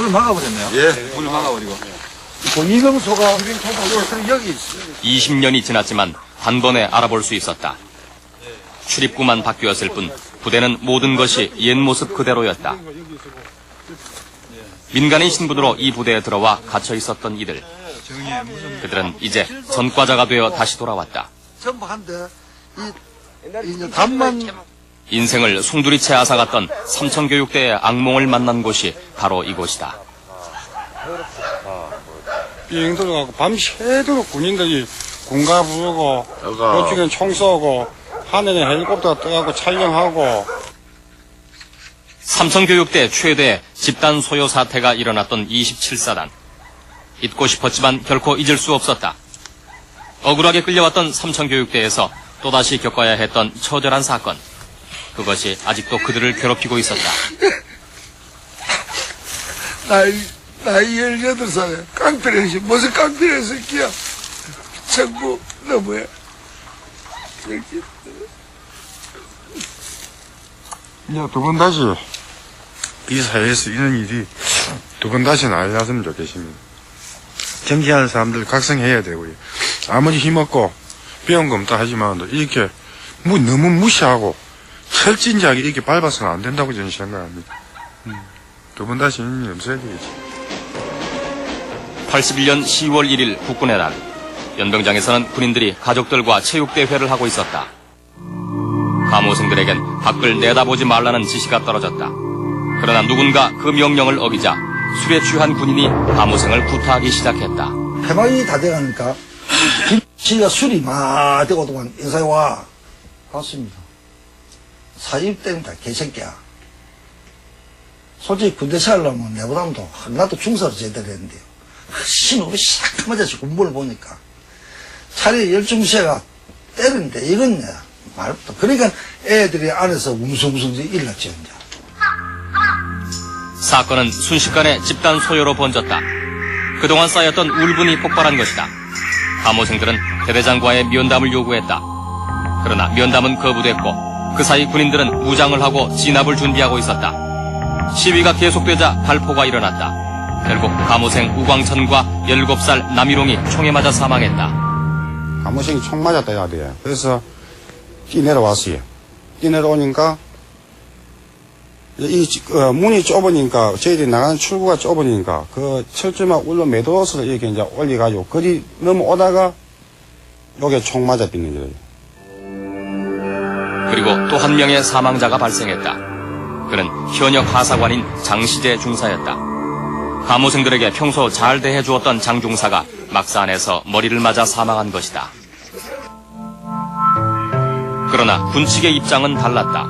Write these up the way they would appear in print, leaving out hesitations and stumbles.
물을 막아버렸네요. 예. 물을 막아버리고. 이병소가 여기 있어요. 20년이 지났지만 단번에 알아볼 수 있었다. 출입구만 바뀌었을 뿐 부대는 모든 것이 옛 모습 그대로였다. 민간인 신분으로 이 부대에 들어와 갇혀 있었던 이들. 그들은 이제 전과자가 되어 다시 돌아왔다. 전부 한데 이 담만 인생을 송두리째 앗아갔던 삼천교육대의 악몽을 만난 곳이 바로 이곳이다. 비행 들어가고 밤새도록 군인들이 군가 부르고 요쪽에는 총 쏘고 하늘에 헬리콥터가 떠가고 촬영하고. 삼천교육대 최대 집단 소요 사태가 일어났던 27사단. 잊고 싶었지만 결코 잊을 수 없었다. 억울하게 끌려왔던 삼천교육대에서 또다시 겪어야 했던 처절한 사건. 그것이 아직도 그들을 괴롭히고 있었다. 나이 18살에 깡패를 무슨 깡패를 새끼야. 전부 너무해. 이제 두 번 다시 이 사회에서 이런 일이 두 번 다시는 안 일어났으면 좋겠습니다. 정치하는 사람들 각성해야 되고요. 아무리 힘없고 배운 거 없다 하지만 이렇게 너무 무시하고 철진지하게 이렇게 밟아서는 안 된다고 저는 생각합니다. 두 번 다시 이런 일이 없어야 되겠지. 81년 10월 1일 국군의 날. 연병장에서는 군인들이 가족들과 체육대회를 하고 있었다. 감호생들에겐 밖을 내다보지 말라는 지시가 떨어졌다. 그러나 누군가 그 명령을 어기자 술에 취한 군인이 감호생을 구타하기 시작했다. 해방이 다 돼가니까 김씨가 술이 막 되고 동안 인사에 와. 봤습니다. 40대입니다. 개새끼야. 솔직히 군대 살려면 내보다도 나도 중사로 제대로 했는데요. 신호를 싹 맞아서 군부를 보니까 차라리 열중시가 때리는데 이건 말부터. 그러니까 애들이 안에서 웅성웅성 일났죠. 이제. 사건은 순식간에 집단 소요로 번졌다. 그동안 쌓였던 울분이 폭발한 것이다. 감호생들은 대대장과의 면담을 요구했다. 그러나 면담은 거부됐고 그 사이 군인들은 무장을 하고 진압을 준비하고 있었다. 시위가 계속되자 발포가 일어났다. 결국 감호생 우광천과 17살 남일홍이 총에 맞아 사망했다. 감호생이 총 맞았다 해야 돼요. 그래서 뛰내려왔어요. 뛰내려오니까 문이 좁으니까 저희들이 나가는 출구가 좁으니까 그 철조망 울로 매도로서 이렇게 이제 올려가지고 거리 넘어오다가 여기에 총 맞아 뛰는 거예요. 그리고 또 한 명의 사망자가 발생했다. 그는 현역 하사관인 장시재 중사였다. 감호생들에게 평소 잘 대해주었던 장 중사가 막산에서 머리를 맞아 사망한 것이다. 그러나 군 측의 입장은 달랐다.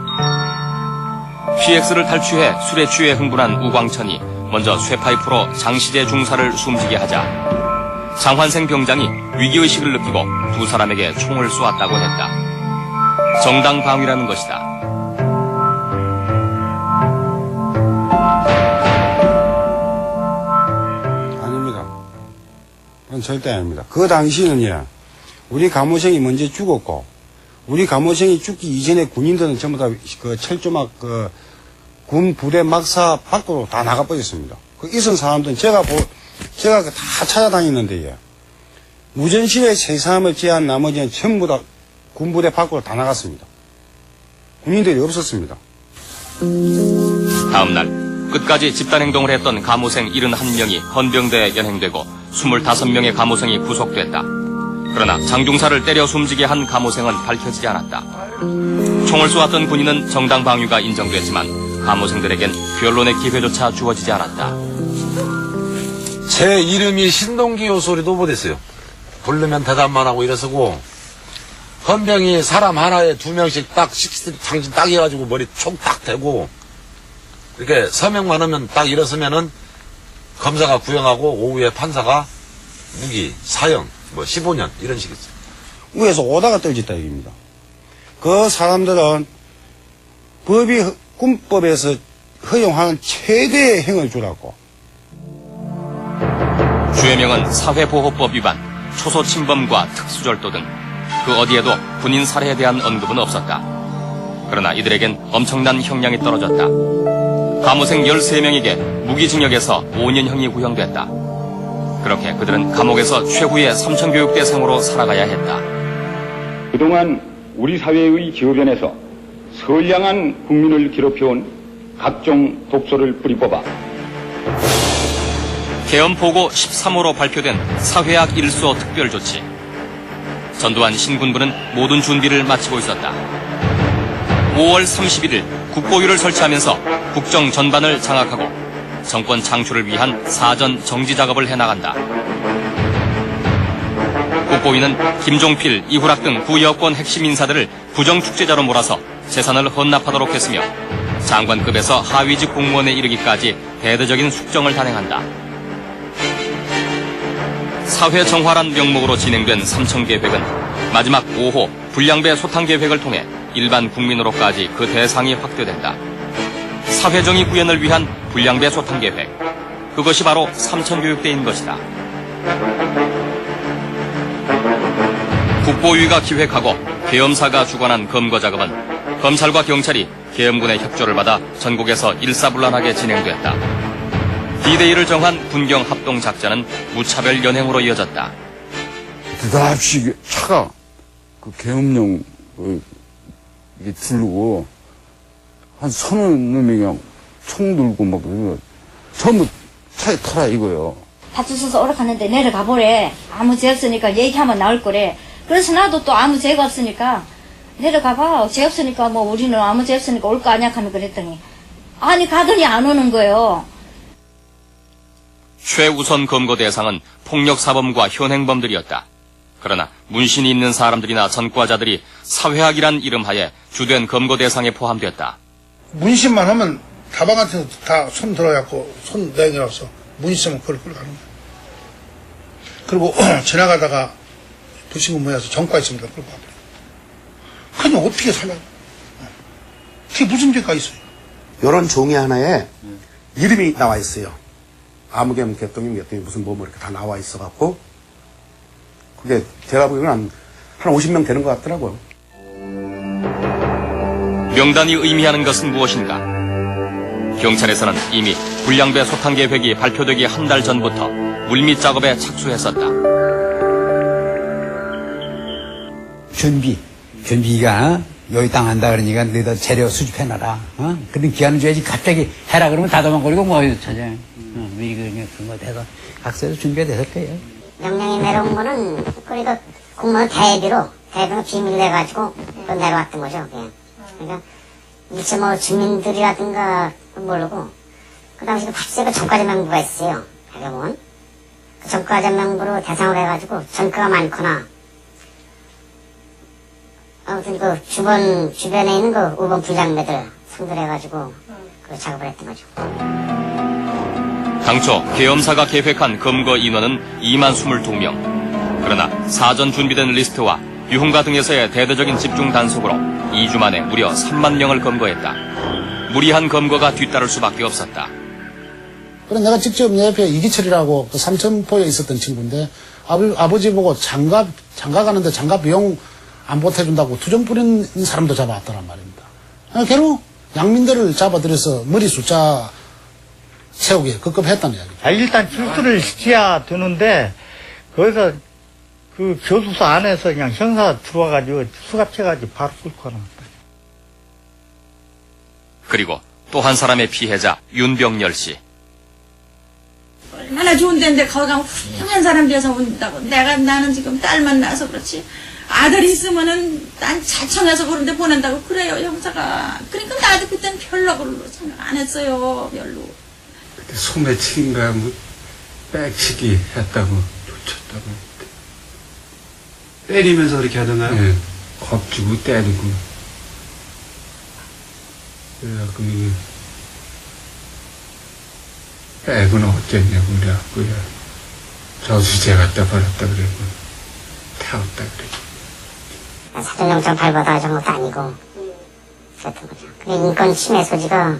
PX를 탈취해 술에 취해 흥분한 우광천이 먼저 쇠파이프로 장시재 중사를 숨지게 하자 장환생 병장이 위기의식을 느끼고 두 사람에게 총을 쏘았다고 했다. 정당방위라는 것이다. 아닙니다. 그건 절대 아닙니다. 그 당시는요, 우리 감호생이 먼저 죽었고, 우리 감호생이 죽기 이전에 군인들은 전부 다 그 철조막 군 부대 막사 밖으로 다 나가버렸습니다. 그 있은 사람들은 제가 다 찾아다니는데요. 무전시에 세 사람을 제한 나머지는 전부 다 군부대 밖으로 다 나갔습니다. 군인들이 없었습니다. 다음 날 끝까지 집단행동을 했던 감호생 71명이 헌병대에 연행되고 25명의 감호생이 구속됐다. 그러나 장중사를 때려 숨지게 한 감호생은 밝혀지지 않았다. 총을 쏘았던 군인은 정당방위가 인정됐지만 감호생들에겐 변론의 기회조차 주어지지 않았다. 제 이름이 신동기 요소리도 못했어요. 부르면 대답만 하고 이랬었고 헌병이 사람 하나에 2명씩 딱 식스 당신 딱 해가지고 머리 총 딱 대고 이렇게 서명만 하면 딱 일어서면은 검사가 구형하고 오후에 판사가 무기, 사형, 15년 이런 식이었어요. 위에서 오다가 떨어졌다 얘기입니다. 그 사람들은 군법에서 허용하는 최대의 형을 주라고. 주의명은 사회보호법 위반, 초소침범과 특수절도 등 그 어디에도 군인 살해에 대한 언급은 없었다. 그러나 이들에겐 엄청난 형량이 떨어졌다. 감호생 13명에게 무기징역에서 5년형이 구형됐다. 그렇게 그들은 감옥에서 최후의 삼천교육대상으로 살아가야 했다. 그동안 우리 사회의 저변에서 선량한 국민을 괴롭혀온 각종 독소를 뿌리뽑아 계엄보고 13호로 발표된 사회학 1소 특별조치. 전두환 신군부는 모든 준비를 마치고 있었다. 5월 31일 국보위를 설치하면서 국정 전반을 장악하고 정권 창출을 위한 사전 정지 작업을 해나간다. 국보위는 김종필, 이후락 등 구여권 핵심 인사들을 부정축제자로 몰아서 재산을 헌납하도록 했으며 장관급에서 하위직 공무원에 이르기까지 대대적인 숙정을 단행한다. 사회 정화란 명목으로 진행된 삼천계획은 마지막 5호 불량배 소탕 계획을 통해 일반 국민으로까지 그 대상이 확대된다. 사회정의 구현을 위한 불량배 소탕 계획. 그것이 바로 삼천교육대인 것이다. 국보위가 기획하고 계엄사가 주관한 검거 작업은 검찰과 경찰이 계엄군의 협조를 받아 전국에서 일사불란하게 진행됐다. D-Day를 정한 군경 합동작전은 무차별 연행으로 이어졌다. 드답시 차가 그 계엄령 이게 두르고 한 서너 놈이 그냥 총 들고 막 전부 차에 타라 이거요. 파출소에서 오락하는데 내려가 보래. 아무 죄 없으니까 얘기하면 나올 거래. 그래서 나도 또 아무 죄가 없으니까 내려가봐. 죄 없으니까 뭐 우리는 아무 죄 없으니까 올 거 아니야 하면 그랬더니 아니 가더니 안 오는 거예요. 최우선 검거 대상은 폭력사범과 현행범들이었다. 그러나 문신이 있는 사람들이나 전과자들이 사회학이란 이름하에 주된 검거 대상에 포함됐다. 문신만 하면 다방한테 다 손 들어갖고 손 내밀어서 문신만 그걸 끌고 가는 거야. 그리고 지나가다가 도시군 모여서 전과 있으면 끌고 가버려. 그냥 어떻게 살라고. 그게 무슨 죄가 있어요. 이런 종이 하나에 이름이 나와 있어요. 아무개ም 개똥임 무슨 뭐 이렇게 다 나와 있어갖고 그게 제가 보기에는 한 50명 되는 것 같더라고요. 명단이 의미하는 것은 무엇인가? 경찰에서는 이미 불량배 소탕 계획이 발표되기 한 달 전부터 물밑 작업에 착수했었다. 준비가 여기 땅 한다 그러니까 너희들 재료 수집해놔라. 근데 기한을 줘야지 갑자기 해라 그러면 다 도망거리고 뭐 찾아. 미리 그런 거 돼서 각서에서 준비가 됐을 거예요. 명령이 내려온 거는 그러니까 공무원 대비로 비밀 내가지고 내려왔던 거죠. 그냥. 그러니까 일체 뭐 주민들이라든가 모르고 그 당시 파출소가 전과자 명부가 있어요. 대병원. 그 전과자 명부로 대상으로 해가지고 전과가 많거나 아무튼 그 주변에 있는 그 5번 부장매들 상대해가지고 그 작업을 했던 거죠. 당초 계엄사가 계획한 검거 인원은 2만 22명. 그러나 사전 준비된 리스트와 유흥가 등에서의 대대적인 집중 단속으로 2주 만에 무려 3만 명을 검거했다. 무리한 검거가 뒤따를 수밖에 없었다. 그래 내가 직접 내 옆에 이기철이라고 그 삼천포에 있었던 친구인데 아버지 보고 장가 가는데 장가 비용 안 보태준다고 투정 부리는 사람도 잡아왔더란 말입니다. 결국 양민들을 잡아들여서 머리 숫자 세우게 급급했다는 이야기죠. 일단 출두를 시켜야 되는데 거기서 그 교수소 안에서 그냥 형사가 들어와가지고 수갑해가지고 바로 끌고 나왔다. 그리고 또 한 사람의 피해자 윤병열 씨. 얼마나 좋은 데인데 거기 가면 훌륭한 사람 돼서 온다고. 나는 지금 딸만 낳아서 그렇지. 아들이 있으면은 난 자청해서 그런 데 보낸다고 그래요 형사가. 그러니까 나도 그땐 별로 생각 안 했어요. 별로. 그때 소매치기인가 뭐 빽치기 했다고 쫓았다고 때리면서 그렇게 하던가요? 네, 겁주고 때리고 그래갖고 백은 어쨌냐고 그래갖고 저수지에 갖다 버렸다 그랬고 태웠다 그랬고 사전영장 발부하다 이런 것도 아니고 그랬던 거죠. 근데 인권 침해 소지가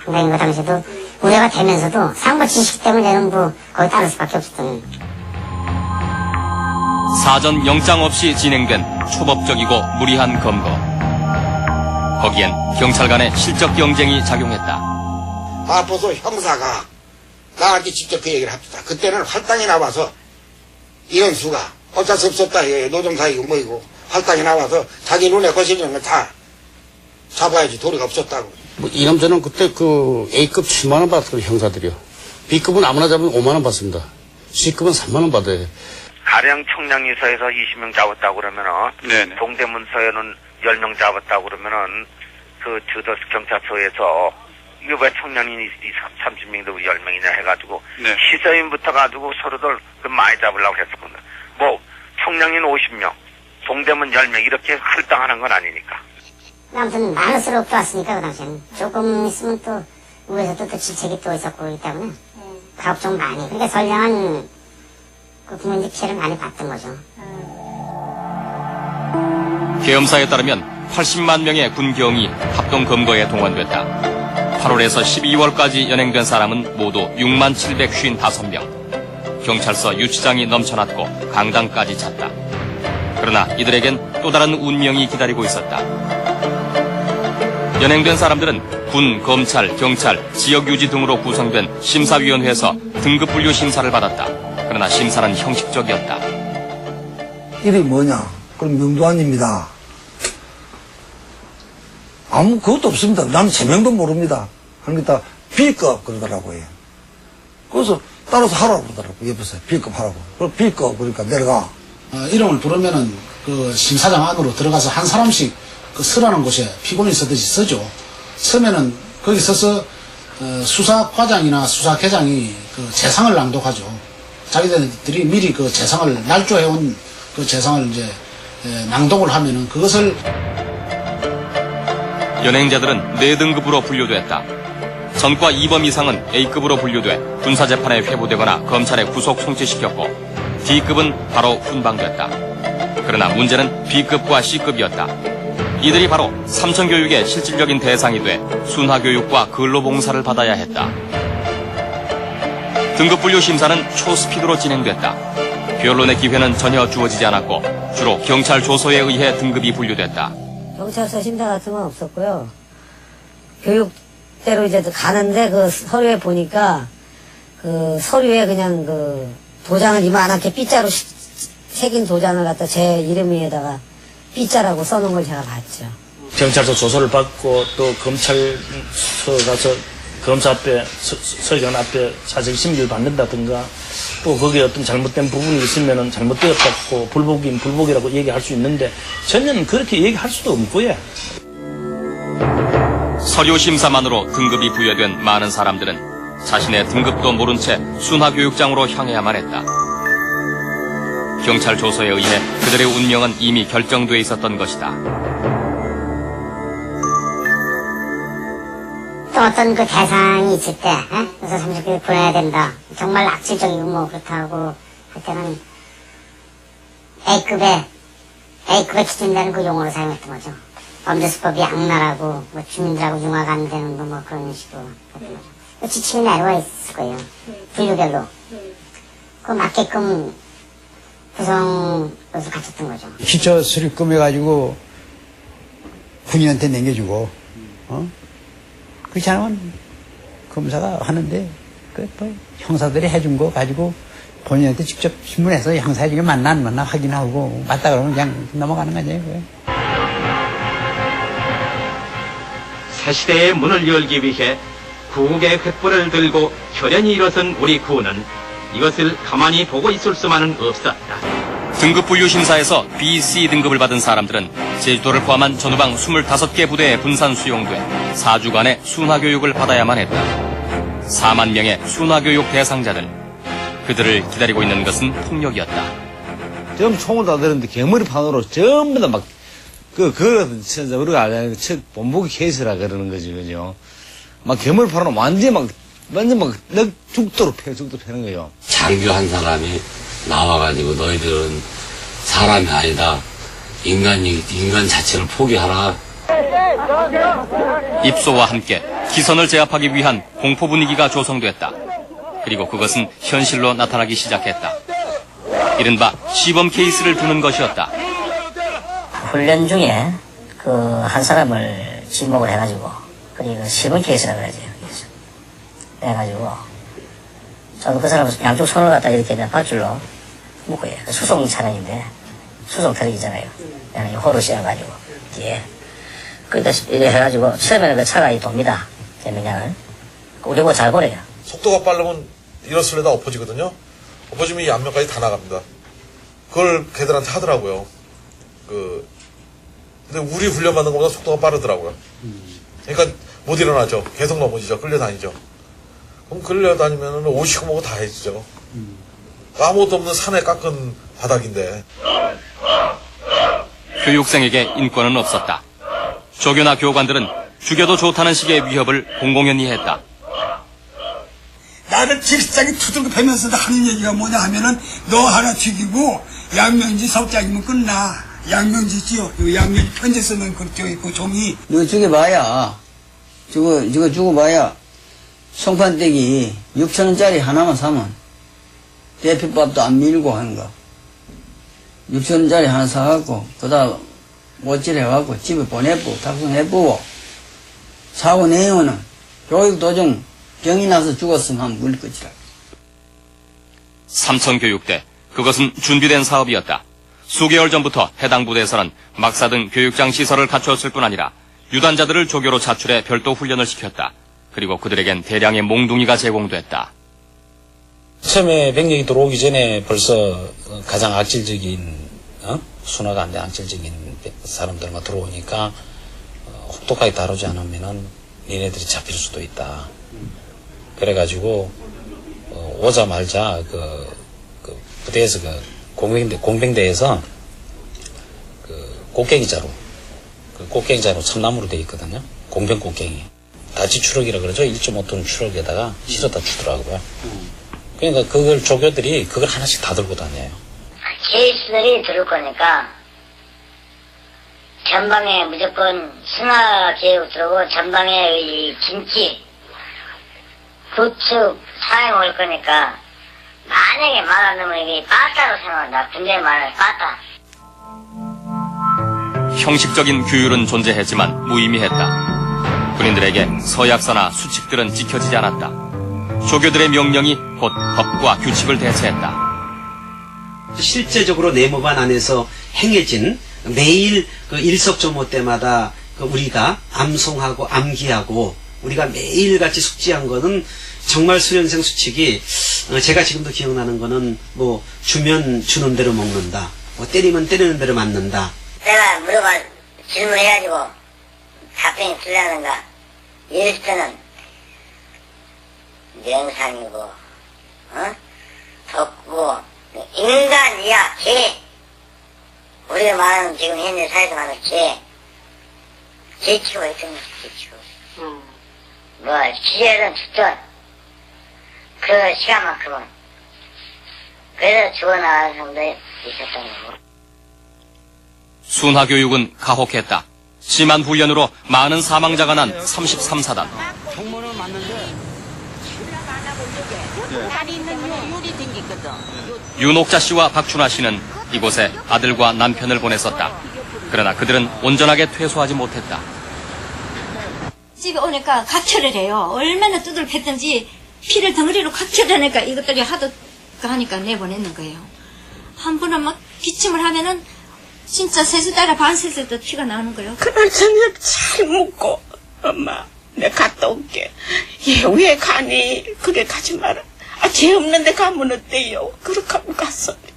상당히 그 당시에도 우려가 되면서도 상부 지식 때문에는 뭐 거의 따를 수밖에 없었던. 사전 영장 없이 진행된 초법적이고 무리한 검거. 거기엔 경찰 간의 실적 경쟁이 작용했다. 마포소 형사가 나한테 직접 그 얘기를 합시다. 그때는 활당에 나와서 이런 수가 어쩔 수 없었다. 노점사이고 뭐이고 활당에 나와서 자기 눈에 거슬리는 걸 다 잡아야지 도리가 없었다고. 이 남자는 그때 그 A급 7만 원 받았거든요, 형사들이요. B급은 아무나 잡으면 5만 원 받습니다. C급은 3만 원 받아요. 가령 청량리서에서 20명 잡았다고 그러면은 네네. 동대문서에는 10명 잡았다고 그러면은 그 주도 경찰서에서 이거 왜 청량리 30명인데 왜 10명이냐 해가지고 네. 시서인부터 가지고 서로들 많이 잡으려고 했었거든. 뭐 청량리는 50명, 동대문 10명 이렇게 할당하는 건 아니니까. 아무튼 많을수록 좋았으니까 그 당시에는 조금 있으면 또 위에서 또 질책이 또 있었고 그렇기 때문에 가업 좀 많이 그러니까 선량한 그 국민적 피해를 많이 봤던 거죠. 계엄사에 따르면 80만 명의 군경이 합동 검거에 동원됐다. 8월에서 12월까지 연행된 사람은 모두 6만 755명. 경찰서 유치장이 넘쳐났고 강당까지 찼다. 그러나 이들에겐 또 다른 운명이 기다리고 있었다. 연행된 사람들은 군, 검찰, 경찰, 지역유지 등으로 구성된 심사위원회에서 등급 분류 심사를 받았다. 그러나 심사는 형식적이었다. 이름이 뭐냐? 그럼 명도환입니다. 아무 그것도 없습니다. 나는 제명도 모릅니다. 그러니까 B급 그러더라고요. 그래서 따라서 하라고 그러더라고요. 옆에서 B급 하라고. 그럼 B급 그러니까 내려가. 이름을 부르면은 그 심사장 안으로 들어가서 한 사람씩 그 서라는 곳에 피고인이 서듯이 서죠. 서면은 거기 서서 수사과장이나 수사계장이 그 재상을 낭독하죠. 자기들이 미리 그 재상을 날조해온 그 재상을 이제 낭독을 하면은 그것을 연행자들은 4등급으로 분류됐다. 전과 2범 이상은 A급으로 분류돼 군사재판에 회부되거나 검찰에 구속 송치시켰고 D급은 바로 훈방됐다. 그러나 문제는 B급과 C급이었다. 이들이 바로 삼천교육의 실질적인 대상이 돼 순화교육과 근로봉사를 받아야 했다. 등급 분류 심사는 초스피드로 진행됐다. 변론의 기회는 전혀 주어지지 않았고 주로 경찰 조서에 의해 등급이 분류됐다. 경찰서 심사 같은 건 없었고요. 교육대로 이제 가는데 그 서류에 보니까 그 서류에 그냥 그 도장을 이만하게 B자로 새긴 도장을 갖다 제 이름 위에다가 B자라고 써놓은 걸 제가 봤죠. 경찰서 조서를 받고 또 검찰서 가서 검사 앞에 서기관 앞에 사적 심리를 받는다든가 또 거기에 어떤 잘못된 부분이 있으면은 잘못되었다고 불복이면 불복이라고 얘기할 수 있는데 전혀 그렇게 얘기할 수도 없고요. 서류 심사만으로 등급이 부여된 많은 사람들은 자신의 등급도 모른 채 순화교육장으로 향해야만 했다. 경찰 조서에 의해 그들의 운명은 이미 결정돼 있었던 것이다. 또 어떤 그 대상이 있을 때, 그래서 30일 보내야 된다. 정말 악질적이고 뭐 그렇다고 할 때는 A급에 기준되는 그 용어를 사용했던 거죠. 범죄수법이 악랄하고, 뭐 주민들하고 융화가 안 되는 뭐 그런 식으로 했던 거죠. 지침이 내려와 있을 거예요. 분류별로. 그 맞게끔 구성해서 갖췄던 거죠. 기초 수립금 해가지고 군인한테 남겨주고, 그렇지 않으면 검사가 하는데 그 뭐 형사들이 해준 거 가지고 본인한테 직접 신문해서 형사 중에 맞나 안 맞나 확인하고 맞다 그러면 그냥 넘어가는 거죠. 새 시대의 문을 열기 위해 구국의 횃불을 들고 혈연히 일어선 우리 군은 이것을 가만히 보고 있을 수만은 없었다. 등급 분류 심사에서 B, C 등급을 받은 사람들은 제주도를 포함한 전후방 25개 부대에 분산 수용돼 4주간의 순화교육을 받아야만 했다. 4만 명의 순화교육 대상자들. 그들을 기다리고 있는 것은 폭력이었다. 전부 총을 다 들었는데 개머리판으로 전부 다 막 진짜 우리가 알아요. 본보기 케이스라 그러는 거지, 그죠? 막 개머리판으로 완전 막 죽도록 패는 거예요. 장교 한 사람이 나와가지고 너희들은 사람이 아니다. 인간 자체를 포기하라. 입소와 함께 기선을 제압하기 위한 공포 분위기가 조성됐다. 그리고 그것은 현실로 나타나기 시작했다. 이른바 시범 케이스를 두는 것이었다. 훈련 중에 그 한 사람을 지목을 해가지고 그리고 시범 케이스라 그러죠. 해가지고 저도 그 사람 양쪽 손을 갖다 이렇게 밧줄로 묶어요. 수송 차량인데 수송 트럭이잖아요. 그냥 호로 씌워가지고 뒤에 그러니까 이래 해가지고 처음에는 그 차가 돕니다. 대명량을 우리 보고 잘 보래요. 속도가 빠르면 일어서려다 엎어지거든요. 엎어지면 이 앞면까지 다 나갑니다. 그걸 걔들한테 하더라고요. 근데 우리 훈련받는 것보다 속도가 빠르더라고요. 그러니까 못 일어나죠. 계속 넘어지죠. 끌려다니죠. 그럼 끌려다니면 오시고 뭐고 다 해지죠. 아무것도 없는 산에 깎은 바닥인데. 교육생에게 인권은 없었다. 조교나 교관들은 죽여도 좋다는 식의 위협을 공공연히 했다. 나를 질상에 두들겨 패면서 하는 얘기가 뭐냐 하면은 너 하나 죽이고 양명지 석장이면 끝나. 양명지지요. 양명지 편지 쓰는 그 종이. 너 죽여봐야. 저거 죽어봐야. 송판떼기 6,000원짜리 하나만 사면 대피밥도 안 밀고 하는 거. 6,000원짜리 하나 사갖고 그다 못질해갖고 집에 보내보고 탁송해보고 사고 내용은 교육도중 병이 나서 죽었으면 하면 물 끝이라. 삼천교육대, 그것은 준비된 사업이었다. 수개월 전부터 해당 부대에서는 막사 등 교육장 시설을 갖추었을 뿐 아니라 유단자들을 조교로 차출해 별도 훈련을 시켰다. 그리고 그들에겐 대량의 몽둥이가 제공됐다. 처음에 병력이 들어오기 전에 벌써 가장 악질적인 순화가 안 된 악질적인 사람들만 들어오니까 혹독하게 다루지 않으면은 니네들이 잡힐 수도 있다. 그래가지고 오자마자 그 부대에서 공병대에서 꽃갱이자루 꽃갱이자루 참나무로 돼 있거든요. 공병 꽃갱이 다지 추럭이라 그러죠. 1.5톤 추럭에다가 실어다 주더라고요. 그러니까 그걸 조교들이 그걸 하나씩 다 들고 다녀요. 케이스들이 들을 거니까 전방에 무조건 순화 계획 들어오고 전방에 이 김치 구축 사행 올 거니까 만약에 말 안 넣으면 이게 빠따로 생각한다. 군대 말은 빠따. 형식적인 규율은 존재했지만 무의미했다. 군인들에게 서약서나 수칙들은 지켜지지 않았다. 조교들의 명령이 곧 법과 규칙을 대체했다. 실제적으로 내무반 안에서 행해진 매일 그 일석조모 때마다 우리가 암송하고 암기하고 우리가 매일같이 숙지한 거는 정말 수련생 수칙이 제가 지금도 기억나는 거는 뭐 주면 주는 대로 먹는다. 뭐 때리면 때리는 대로 맞는다. 내가 물어봐 질문해가지고 답변이 틀리는가 이럴 때는 명상이고 덕고 인간이야 개. 우리가 말하는 지금 현재 사회에서 말하는 개 치고 있던 거지 개 치고. 뭐 기절은 죽든 그 시간만큼은 그래서 죽어나가는 사람도 있었던 거고. 순화교육은 가혹했다. 심한 훈련으로 많은 사망자가 난 33사단. 정모는 맞는데 다리 있는 요리 생겼거든. 윤옥자 씨와 박춘화 씨는 이곳에 아들과 남편을 보냈었다. 그러나 그들은 온전하게 퇴소하지 못했다. 집에 오니까 각혈을 해요. 얼마나 두들겼든지 피를 덩어리로 각혈하니까 이것들이 하도 하니까 내보내는 거예요. 한 번은 막 기침을 하면은 진짜 세수따라 반세수도 피가 나오는 거예요. 그날 저녁 잘 먹고 엄마 내가 갔다 올게. 얘 왜 가니? 그래 가지 마라. 죄 없는데 가면 어때요? 그렇게 하고 갔습니다.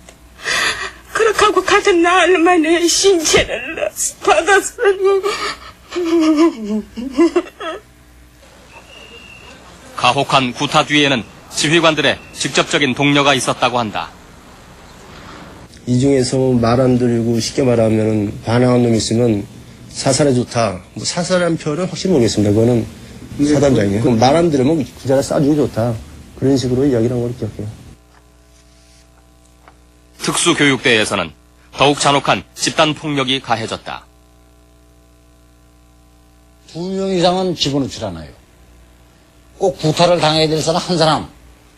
그렇게 하고 가던 날 만에 신체를 받았어요. 가혹한 구타 뒤에는 지휘관들의 직접적인 동료가 있었다고 한다. 이 중에서 말 안 들고 쉽게 말하면 반항한 놈이 있으면 사살해 좋다. 뭐 사살한 표현은 확실히 모르겠습니다. 그거는 사단장이에요. 말 안 들으면 그 자리에 쏴주기 좋다. 그런 식으로 이야기를 한 걸 기억해요. 특수교육대에서는 더욱 잔혹한 집단폭력이 가해졌다. 2명 이상은 집어넣질 않아요. 꼭 구타를 당해야 될 사람 한 사람,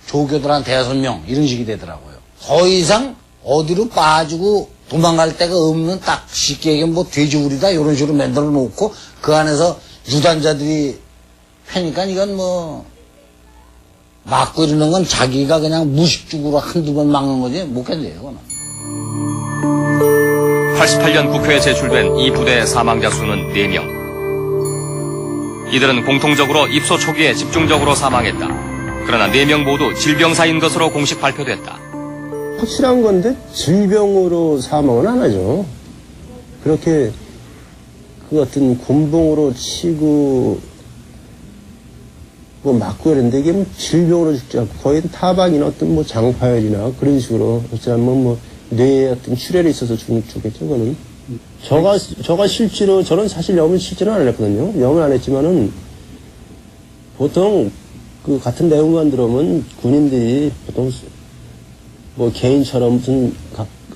조교들한 5명 이런 식이 되더라고요. 더 이상 어디로 빠지고 도망갈 데가 없는 딱 쉽게 얘기하면 뭐 돼지우리다 이런 식으로 만들어 놓고 그 안에서 유단자들이 패니까 이건 뭐 막고 이러는 건 자기가 그냥 무식죽으로 한두 번 막는 거지 못 견뎌요, 그거는. 88년 국회에 제출된 이 부대의 사망자 수는 4명. 이들은 공통적으로 입소 초기에 집중적으로 사망했다. 그러나 4명 모두 질병사인 것으로 공식 발표됐다. 확실한 건데 질병으로 사망은 안 하죠. 그렇게 그 어떤 곤봉으로 치고 뭐 맞고 이랬는데 이게 뭐 질병으로 죽지 않고 거의 타박이나 어떤 뭐 장파열이나 그런 식으로 어쩌면 뭐 뇌에 어떤 출혈이 있어서 죽겠죠, 그거는. 저가 실제로, 저는 사실 염을 실제는 안 했거든요. 염을 안 했지만은, 보통, 그 같은 내용만 들어오면 군인들이 보통, 뭐 개인처럼 무슨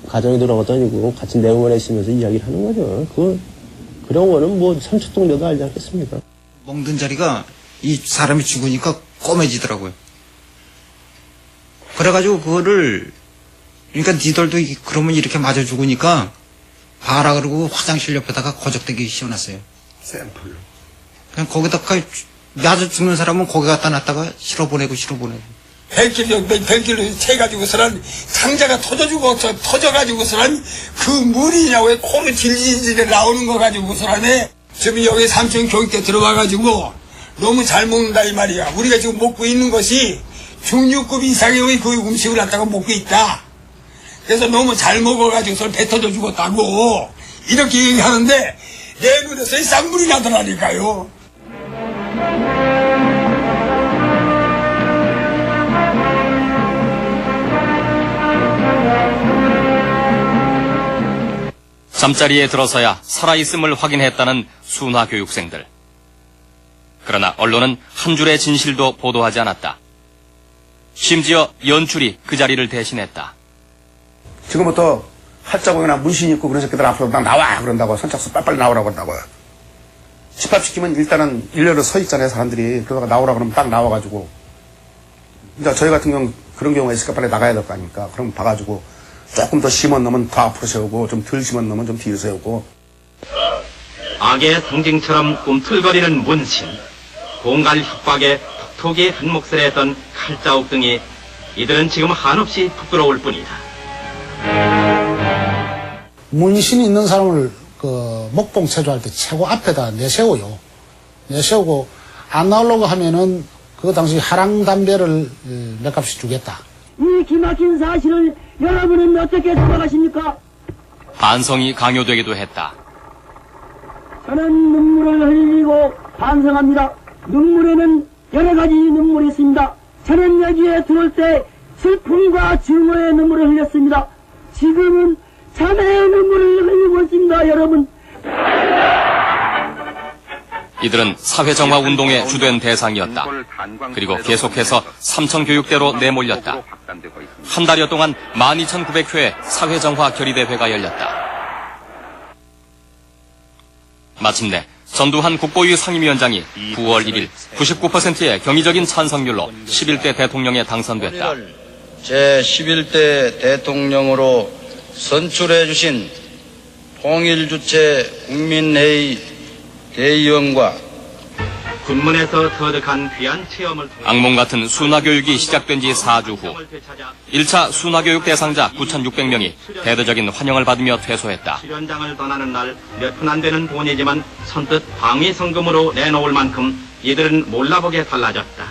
가정에 들어간 것도 아니고, 같은 내용을 했으면서 이야기를 하는 거죠. 그런 거는 뭐 3초 동료도 알지 않겠습니까? 먹는 자리가 이 사람이 죽으니까 꼬매지더라고요. 그래가지고 그거를, 그러니까 니들도 그러면 이렇게 맞아 죽으니까 봐라 그러고 화장실 옆에다가 거적대기 씌워놨어요. 샘플로. 그냥 거기다가 맞아 죽는 사람은 거기 갖다 놨다가 실어보내고. 100kg 채가지고서는 상자가 터져가지고서는 그 물이냐 왜 콩이 질질질 나오는 거 가지고서는 지금 여기 삼천 교육대 들어와가지고 너무 잘 먹는다 이 말이야. 우리가 지금 먹고 있는 것이 중류급 이상의 그 음식을 갖다가 먹고 있다. 그래서 너무 잘 먹어가지고서 배 터져 죽었다고 이렇게 얘기하는데 내 눈에서 쌍물이 나더라니까요. 잠자리에 들어서야 살아있음을 확인했다는 순화 교육생들. 그러나 언론은 한 줄의 진실도 보도하지 않았다. 심지어 연출이 그 자리를 대신했다. 지금부터 할자공이나 문신 입고 그런 새끼들 앞으로 막 나와 그런다고 선착순 빨리빨리 나오라고 그런다고요. 집합시키면 일단은 일렬로 서 있잖아요 사람들이. 그러다가 나오라 그러면 딱 나와가지고 이제 저희 같은 경우 그런 경우가 있으니까 빨리 나가야 될 거 아닙니까. 그럼 봐가지고 조금 더 심한 놈은 더 앞으로 세우고 좀 덜 심한 놈은 좀 뒤로 세우고. 악의 상징처럼 꿈틀거리는 문신, 공갈 협박에 톡톡이 한 몫을 했던 칼자국 등이 이들은 지금 한없이 부끄러울 뿐이다. 문신 있는 사람을 목동 체조할 때 최고 앞에다 내세워요. 내세우고 안 나오려고 하면은 그 당시 하랑 담배를 몇 값씩 주겠다. 이 기막힌 사실을 여러분은 어떻게 생각하십니까? 반성이 강요되기도 했다. 저는 눈물을 흘리고 반성합니다. 눈물에는 여러 가지 눈물이 있습니다. 저는 여기에 들어올 때 슬픔과 증오의 눈물을 흘렸습니다. 지금은 자매의 눈물을 흘리고 있습니다, 여러분. 이들은 사회정화 운동의 주된 대상이었다. 그리고 계속해서 삼천교육대로 내몰렸다. 한 달여 동안 12,900회의 사회정화 결의대회가 열렸다. 마침내 전두환 국보위 상임위원장이 9월 1일 99%의 경의적인 찬성률로 11대 대통령에 당선됐다. 제11대 대통령으로 선출해 주신 통일주체 국민회의 대의원과 군문에서 터득한 귀한 체험을 통해 악몽 같은 순화교육이 시작된 지 4주 후 1차 순화교육 대상자 9,600명이 대대적인 환영을 받으며 퇴소했다. 수련장을 떠나는 날 몇 푼 안 되는 돈이지만 선뜻 방위성금으로 내놓을 만큼 이들은 몰라보게 달라졌다.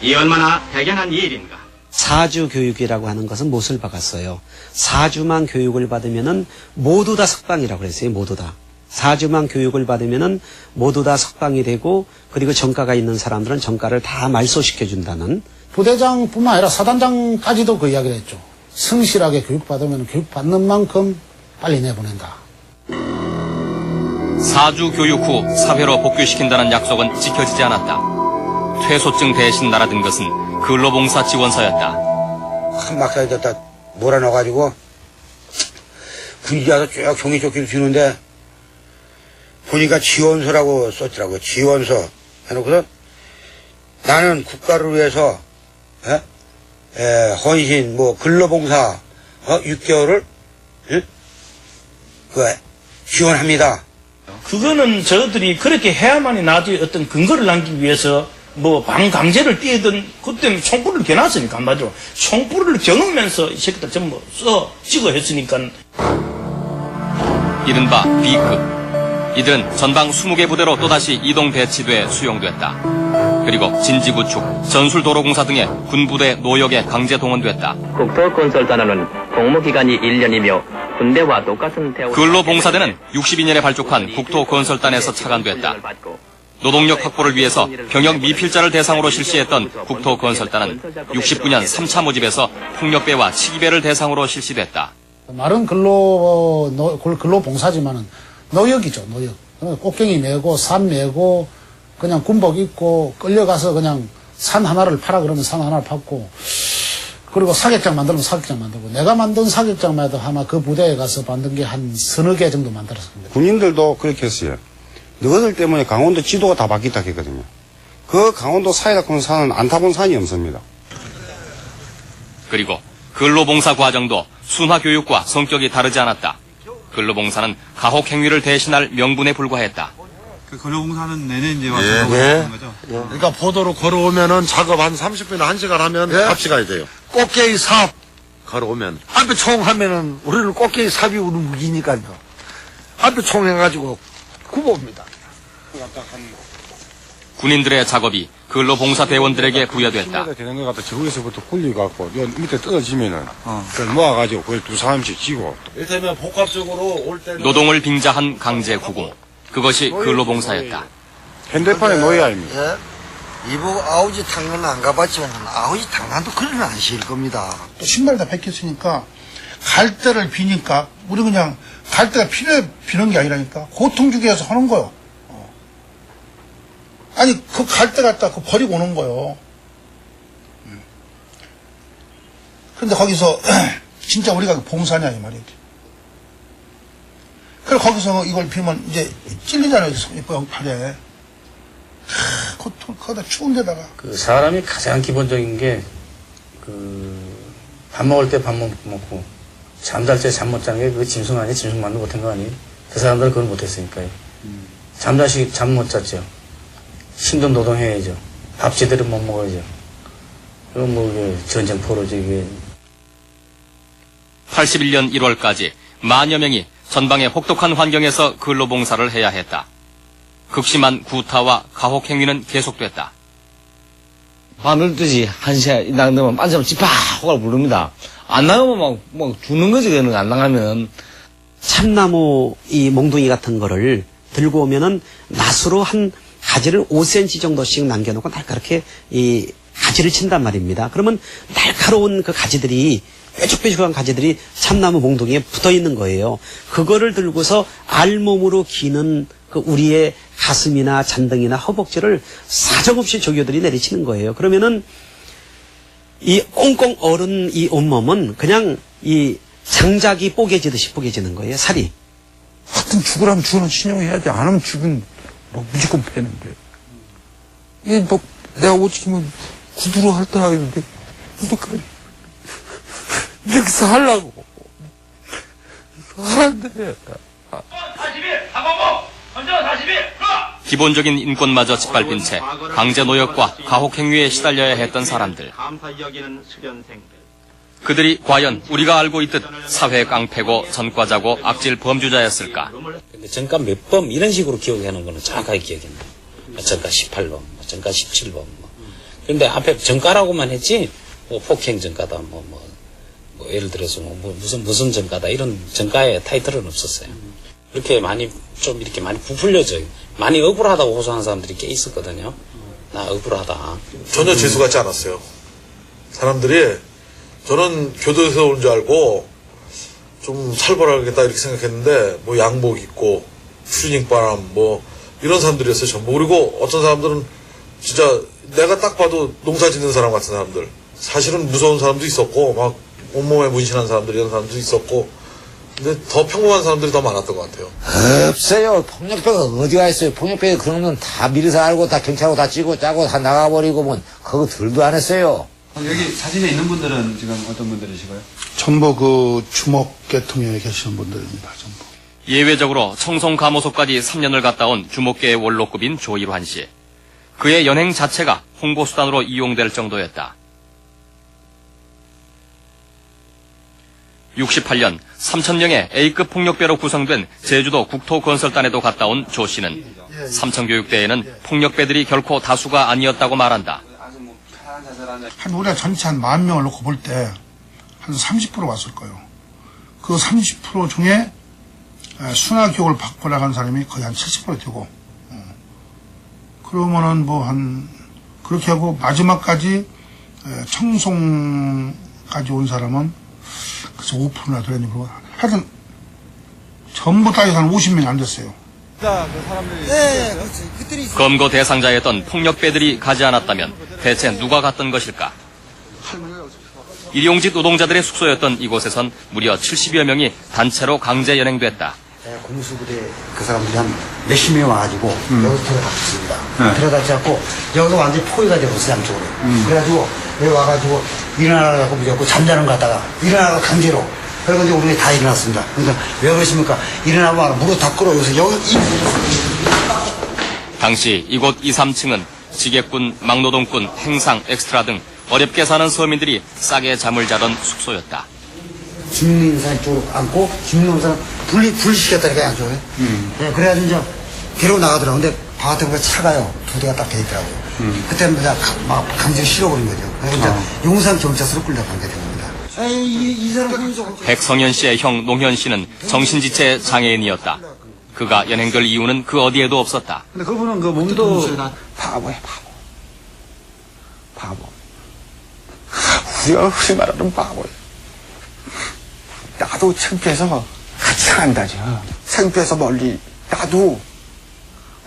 이 얼마나 대견한 일인가. 4주 교육이라고 하는 것은 못을 박았어요. 4주만 교육을 받으면은 모두 다 석방이라고 그랬어요. 모두 다. 4주만 교육을 받으면은 모두 다 석방이 되고 그리고 정가가 있는 사람들은 정가를 다 말소시켜준다는. 부대장뿐만 아니라 사단장까지도 그 이야기를 했죠. 성실하게 교육받으면 교육받는 만큼 빨리 내보낸다. 4주 교육 후 사회로 복귀시킨다는 약속은 지켜지지 않았다. 퇴소증 대신 날아든 것은 근로봉사 지원서였다. 한 막사에다 몰아넣어가지고 군인이 와서 쭉 종이조끼를 주는데 보니까 지원서라고 썼더라고요. 지원서 해놓고서 나는 국가를 위해서 헌신 근로봉사 6개월을 지원합니다. 그거는 저들이 그렇게 해야만이 나중에 어떤 근거를 남기기 위해서 뭐 방강제를 띄던 그때는 총불을 겨놨으니까 한마디로 총불을 겨누면서 이 새끼들 전부 찍어 했으니까. 이른바 B급. 이들은 전방 20개 부대로 또다시 이동 배치돼 수용됐다. 그리고 진지구축, 전술도로공사 등의 군부대 노역에 강제 동원됐다. 국토건설단은 복무기간이 1년이며 군대와 똑같은 대우. 근로봉사대는 62년에 발족한 국토건설단에서 차관됐다. 노동력 확보를 위해서 병역 미필자를 대상으로 실시했던 국토건설단은 69년 3차 모집에서 폭력배와 치기배를 대상으로 실시됐다. 말은 근로봉사지만은 노역이죠, 노역. 꽃갱이 메고, 산 메고, 그냥 군복 입고, 끌려가서 그냥 산 하나를 팔아 그러면 산 하나를 팔고, 그리고 사격장 만들면 사격장 만들고, 내가 만든 사격장만 해도 아마 그 부대에 가서 만든 게 한 서너 개 정도 만들었습니다. 군인들도 그렇게 했어요. 너희들 때문에 강원도 지도가 다 바뀌었다 했거든요. 그 강원도 사이라고 하는 산은 안 타본 산이 없습니다. 그리고 근로봉사 과정도 순화교육과 성격이 다르지 않았다. 근로봉사는 가혹행위를 대신할 명분에 불과했다. 그 근로봉사는 내내 이제 와서 예. 거죠? 그러니까 포도로 걸어오면은 작업 한 30분이나 1시간 하면 값이 가야 돼요. 꽃게이 삽 걸어오면. 앞에 총 하면은 우리는 꽃게이 삽이 우리 무기니까요. 앞에 총 해가지고 굽어옵니다. 군인들의 작업이 근로봉사 대원들에게 부여됐다. 되는 것 같아. 저기서부터 굴려갖고 밑에 떨어지면은 그걸 모아가지고 그걸 두 사람씩 지고. 이를테면 복합적으로 올 때는 노동을 빙자한 강제 구공. 그것이 근로봉사였다. 핸드폰의 노예 아닙니까? 예? 이보 아우지 탕은 안 가봤지만 아우지 탕난도 그런 안 실 겁니다. 또 신발 다 벗겼으니까 갈 데를 비니까 우리 그냥 갈 데가 비는 게 아니라니까 고통 주기 위해서 하는 거요. 아니 그 갈 데 갔다 그 버리고 오는 거요. 근데 거기서 진짜 우리가 봉사냐 이 말이지. 그래 거기서 이걸 비면 이제 찔리잖아요. 팔에. 거기다 추운 데다가. 그 사람이 가장 기본적인 게 밥 먹을 때 밥 못 먹고 잠잘 때 잠 못 자는 게 그 짐승 아니에요? 짐승만도 못한 거 아니에요? 그 사람들은 그걸 못했으니까요. 잠자시 잠 못 잤죠. 힘든 노동해야죠. 밥 제대로 못 먹어야죠. 그럼 뭐 이게 전쟁포로지 이게. 81년 1월까지 만여 명이 전방의 혹독한 환경에서 근로봉사를 해야 했다. 극심한 구타와 가혹행위는 계속됐다. 바늘 뜨지 한 시간 나가면 빤사람 찌파 호가 부릅니다. 안 나가면 막 죽는 거지 그는 안 나가면. 참나무 이 몽둥이 같은 거를 들고 오면은 낫으로 한 가지를 5cm 정도씩 남겨놓고 날카롭게 이 가지를 친단 말입니다. 그러면 날카로운 그 가지들이 뾰족뾰족한 가지들이 참나무 몽둥이에 붙어 있는 거예요. 그거를 들고서 알몸으로 기는 그 우리의 가슴이나 잔등이나 허벅지를 사정없이 조교들이 내리치는 거예요. 그러면은 이 꽁꽁 얼은 이 온몸은 그냥 이 장작이 뽀개지듯이 뽀개지는 거예요. 살이. 하여튼 죽으라면 죽으면 신용해야지. 안 하면 죽으면 뭐 무조건 패는데. 이게 뭐 내가 오지면 구두로 할 때 하겠는데 어떡하니. 여기서 하려고. 하는데. 41! 하고고! 먼저 41! 기본적인 인권마저 짓밟힌 채 강제 노역과 가혹행위에 시달려야 했던 사람들. 그들이 과연 우리가 알고 있듯 사회 깡패고 전과자고 악질 범죄자였을까? 근데 전가 몇 범 이런 식으로 기억하는 거는 정확하게 기억이 나요. 전가 18범, 전가 17범. 그런데 앞에 전가라고만 했지 뭐 폭행 전가다 뭐 예를 들어서 뭐 무슨 전가다 이런 전가의 타이틀은 없었어요. 이렇게 많이 좀 이렇게 많이 부풀려져요. 많이 억울하다고 호소하는 사람들이 꽤 있었거든요. 나 억울하다. 전혀 재수같지 않았어요. 사람들이 저는 교도소에서 온 줄 알고 좀 살벌하겠다 이렇게 생각했는데 뭐 양복 입고 추닝바람 뭐 이런 사람들이었어요 전부. 그리고 어떤 사람들은 진짜 내가 딱 봐도 농사 짓는 사람 같은 사람들. 사실은 무서운 사람도 있었고 막 온몸에 문신한 사람들 이런 사람도 있었고 근데 더 평범한 사람들이 더 많았던 것 같아요. 없어요. 폭력배가 어디가 있어요. 폭력배 그런 건 다 미리서 알고 다 경찰하고 다 찍고 짜고 다 나가버리고 뭐 그거 들도 안 했어요. 여기 사진에 있는 분들은 지금 어떤 분들이시고요? 전부 그 주목 계통에 계시는 분들입니다. 전부. 예외적으로 청송감호소까지 3년을 갔다 온 주목계의 원로급인 조일환 씨. 그의 연행 자체가 홍보수단으로 이용될 정도였다. 68년 3,000명의 A급 폭력배로 구성된 제주도 국토건설단에도 갔다 온 조 씨는 삼천교육대에는 폭력배들이 결코 다수가 아니었다고 말한다. 한 우리가 전체 한 10,000명을 놓고 볼 때 한 30% 왔을 거예요. 그 30% 중에 순화교육을 받고 나간 사람이 거의 한 70% 되고, 그러면은 뭐 그렇게 하고 마지막까지 청송까지 온 사람은 그래서 5%나 되는 거고, 하여튼 전부 다 해서 한 50명이 안 됐어요. 검거 대상자였던 폭력배들이 가지 않았다면 대체 누가 갔던 것일까? 일용직 노동자들의 숙소였던 이곳에선 무려 70여 명이 단체로 강제 연행됐다. 공수부대 그 사람들이 한 몇십 명 와가지고 여기서 들어갔습니다. 들어갔고 여기서 완전히 포위가 되었어요, 양쪽으로. 그래가지고 여기 와가지고 일어나라고 무조건 잠자는 거 갖다가 일어나라고 강제로. 그래가지고 우리 다 일어났습니다. 그러니까 왜 그러십니까? 일어나면 무릎 다 끌어 여기서 여기 당시 이곳 2, 3층은 지게꾼, 막노동꾼, 행상, 엑스트라 등 어렵게 사는 서민들이 싸게 잠을 자던 숙소였다. 죽는 인산 쪽으로 앉고 죽는 인산 분리시켰다니까 양쪽에. 네, 그래가지고 이제 뒤로 나가더라고요. 근데 바깥에 보니까 차가요. 2대가 딱 돼 있더라고요. 그때는 그냥 막 강제 실어버린 거죠. 그래서 이제 용산 경찰서로 끌려가게 된 겁니다. 이 사람 백성현 씨의 형 농현 씨는 정신지체 장애인이었다. 그가 연행될 이유는 그 어디에도 없었다. 근데 그분은 그 몸도 바보야, 바보. 우리가 흔히 말하는 바보야. 나도 창피해서 같이 간다죠. 창피해서 멀리 나도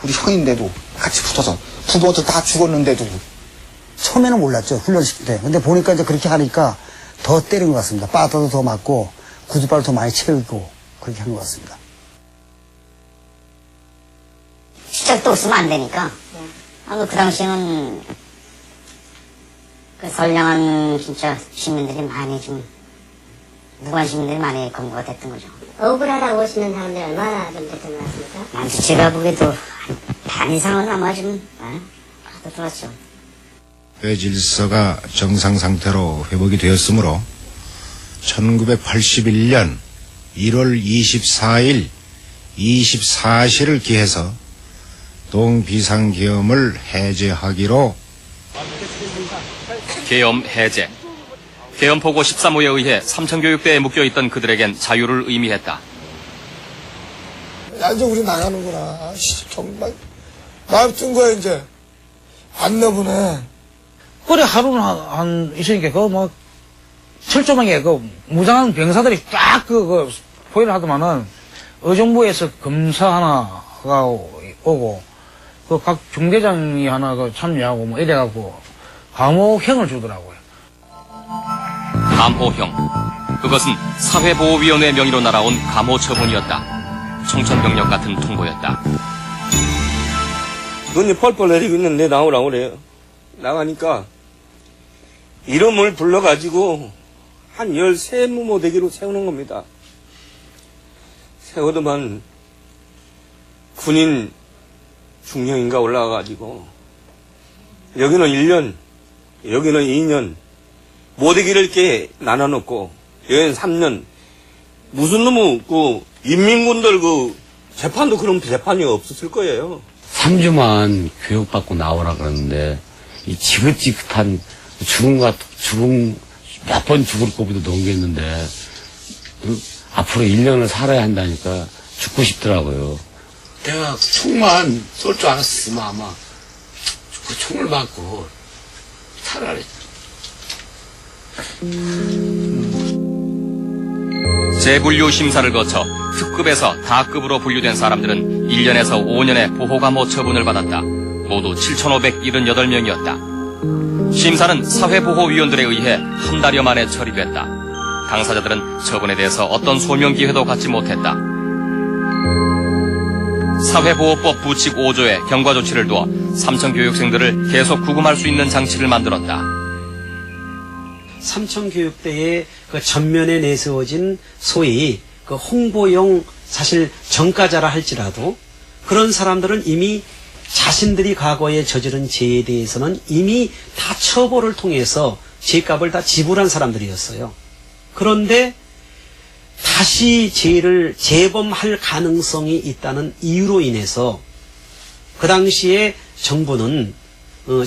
우리 형인데도 같이 붙어서 부모들 다 죽었는데도. 처음에는 몰랐죠, 훈련시킬 때. 근데 보니까 이제 그렇게 하니까 더 때린 것 같습니다. 빠따도 더 맞고 구두발도 더 많이 채우고 그렇게 한 것 같습니다. 시작도 없으면 안 되니까. 그 당시에는 그 선량한 진짜 시민들이 많이 좀 무관 시민들이 많이 검거가 됐던 거죠. 억울하다고 오시는 사람들이 얼마나 좀 됐던 것 같습니까? 제가 보기에도 반 이상은 아마 좀 하도 들었죠. 질서가 정상 상태로 회복이 되었으므로 1981년 1월 24일 24시를 기해서 동비상계엄을 해제하기로. 계엄 해제. 계엄포고 13호에 의해 삼천교육대에 묶여있던 그들에겐 자유를 의미했다. 야, 이제 우리 나가는구나. 정말 마음 뜬 거야 이제. 안 나보네. 그래 하루는 있으니까 그 철조망에 무장한 병사들이 쫙 포위를 하더만은 의정부에서 검사 하나가 오고 각 중대장이 하나 참여하고 이래갖고 감호형을 주더라고요. 감호형. 그것은 사회보호위원회 명의로 날아온 감호처분이었다. 청천벽력 같은 통보였다. 눈이 펄펄 내리고 있는데 나오라고 그래요. 나가니까 이름을 불러가지고 한 13무모대기로 세우는 겁니다. 세우더만 군인 중령인가 올라가가지고 여기는 1년, 여기는 2년 모대기를 이렇게 나눠놓고 여기는 3년. 무슨 놈의 인민군들 재판도 그런 재판이 없었을 거예요. 3주만 교육받고 나오라 그러는데 이 지긋지긋한 죽음 몇 번 죽을 것보다 넘겼는데 앞으로 1년을 살아야 한다니까 죽고 싶더라고요. 내가 총만 쏠 줄 알았으면 아마 그 총을 맞고 차라리. 재분류 심사를 거쳐 특급에서 다급으로 분류된 사람들은 1년에서 5년의 보호감호 처분을 받았다. 모두 7,578명이었다. 심사는 사회보호위원들에 의해 한 달여 만에 처리됐다. 당사자들은 처분에 대해서 어떤 소명기회도 갖지 못했다. 사회보호법 부칙 5조에 경과조치를 두어 삼천교육생들을 계속 구금할 수 있는 장치를 만들었다. 삼천교육대의 그 전면에 내세워진 소위 홍보용 사실 전과자라 할지라도 그런 사람들은 이미 자신들이 과거에 저지른 죄에 대해서는 이미 다 처벌을 통해서 죄값을 다 지불한 사람들이었어요. 그런데 다시 죄를 재범할 가능성이 있다는 이유로 인해서 그 당시에 정부는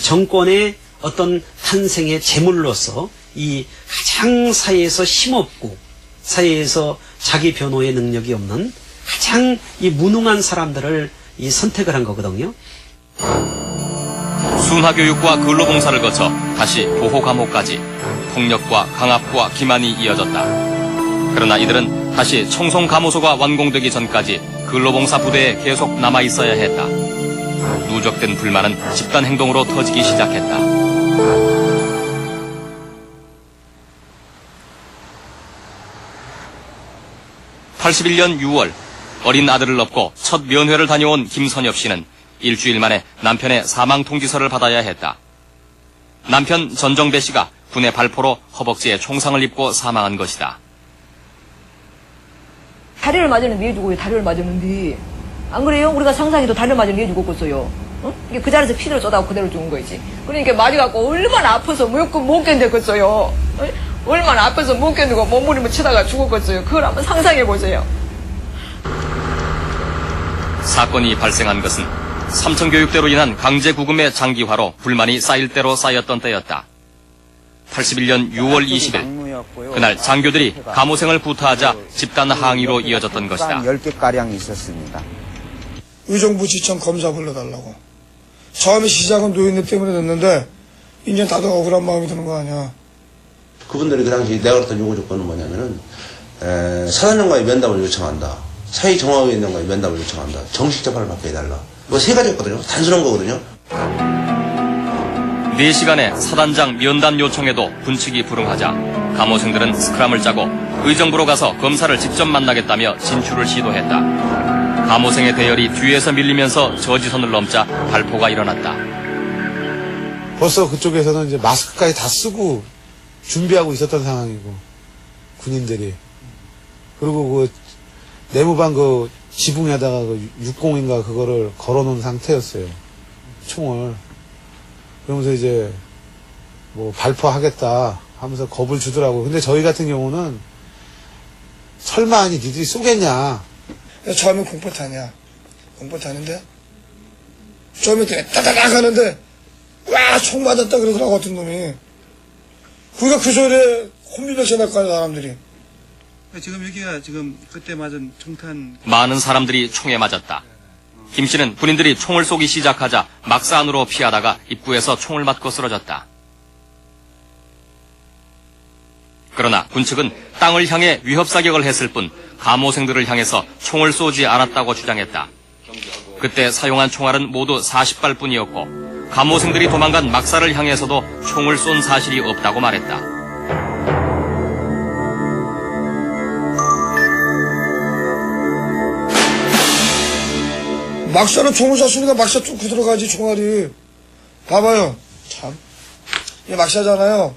정권의 어떤 탄생의 제물로서 이 가장 사회에서 힘없고 사회에서 자기 변호의 능력이 없는 가장 이 무능한 사람들을 이 선택을 한 거거든요. 순화교육과 근로봉사를 거쳐 다시 보호감옥까지 폭력과 강압과 기만이 이어졌다. 그러나 이들은 다시 청송감호소가 완공되기 전까지 근로봉사 부대에 계속 남아있어야 했다. 누적된 불만은 집단행동으로 터지기 시작했다. (81년 6월) 어린 아들을 업고 첫 면회를 다녀온 김선엽 씨는 일주일 만에 남편의 사망 통지서를 받아야 했다. 남편 전정배 씨가 군의 발포로 허벅지에 총상을 입고 사망한 것이다. 다리를 맞았는데 왜 죽어요? 다리를 맞았는데. 안 그래요? 우리가 상상해도 다리를 맞았는데 왜 죽었겠어요? 어? 이게 그 자리에서 피를 쏟아고 그대로 죽은 거지. 그러니까 맞아갖고 얼마나 아파서 못 견뎠겠어요. 어? 얼마나 아파서 못 견디고 몸부림을 치다가 죽었겠어요. 그걸 한번 상상해보세요. 사건이 발생한 것은 삼천교육대로 인한 강제구금의 장기화로 불만이 쌓일 대로 쌓였던 때였다. 81년 6월 20일 그날 장교들이 감호생을 구타하자 집단 항의로 이어졌던 것이다. 10개가량 있었습니다. 의정부 지청 검사 불러달라고. 처음에 시작은 노인네 때문에 됐는데 이제 다들 억울한 마음이 드는 거 아니야. 그분들이 그 당시 내가 그랬던 요구 조건은 뭐냐면은 사단장과의 면담을 요청한다. 사회정화위원장과의 면담을 요청한다. 정식 재판을 받게 해달라. 이거 세 가지였거든요. 단순한 거거든요. 4시간의 사단장 면담 요청에도 군측이 불응하자 감호생들은 스크럼을 짜고 의정부로 가서 검사를 직접 만나겠다며 진출을 시도했다. 감호생의 대열이 뒤에서 밀리면서 저지선을 넘자 발포가 일어났다. 벌써 그쪽에서는 이제 마스크까지 다 쓰고 준비하고 있었던 상황이고 군인들이 그리고 그 내무반 그 지붕에다가 그 60인가 그거를 걸어놓은 상태였어요. 총을. 그러면서 이제 뭐 발포하겠다 하면서 겁을 주더라고요. 근데 저희 같은 경우는 설마 아니 니들이 쏘겠냐. 처음엔 공포탄이야. 공포탄인데 처음에 따다닥 하는데 와 총 맞았다 그러더라고 어떤 놈이. 그러니까 그 소리에 혼비백산 날 거야 사람들이. 지금 여기가 지금 그때 맞은 총탄 많은 사람들이 총에 맞았다. 김 씨는 군인들이 총을 쏘기 시작하자 막사 안으로 피하다가 입구에서 총을 맞고 쓰러졌다. 그러나 군측은 땅을 향해 위협사격을 했을 뿐 감호생들을 향해서 총을 쏘지 않았다고 주장했다. 그때 사용한 총알은 모두 40발뿐이었고 감호생들이 도망간 막사를 향해서도 총을 쏜 사실이 없다고 말했다. 막사는 총을 쐈으니까 막사 뚫고 들어가지 총알이. 봐봐요. 참. 이게 막사잖아요.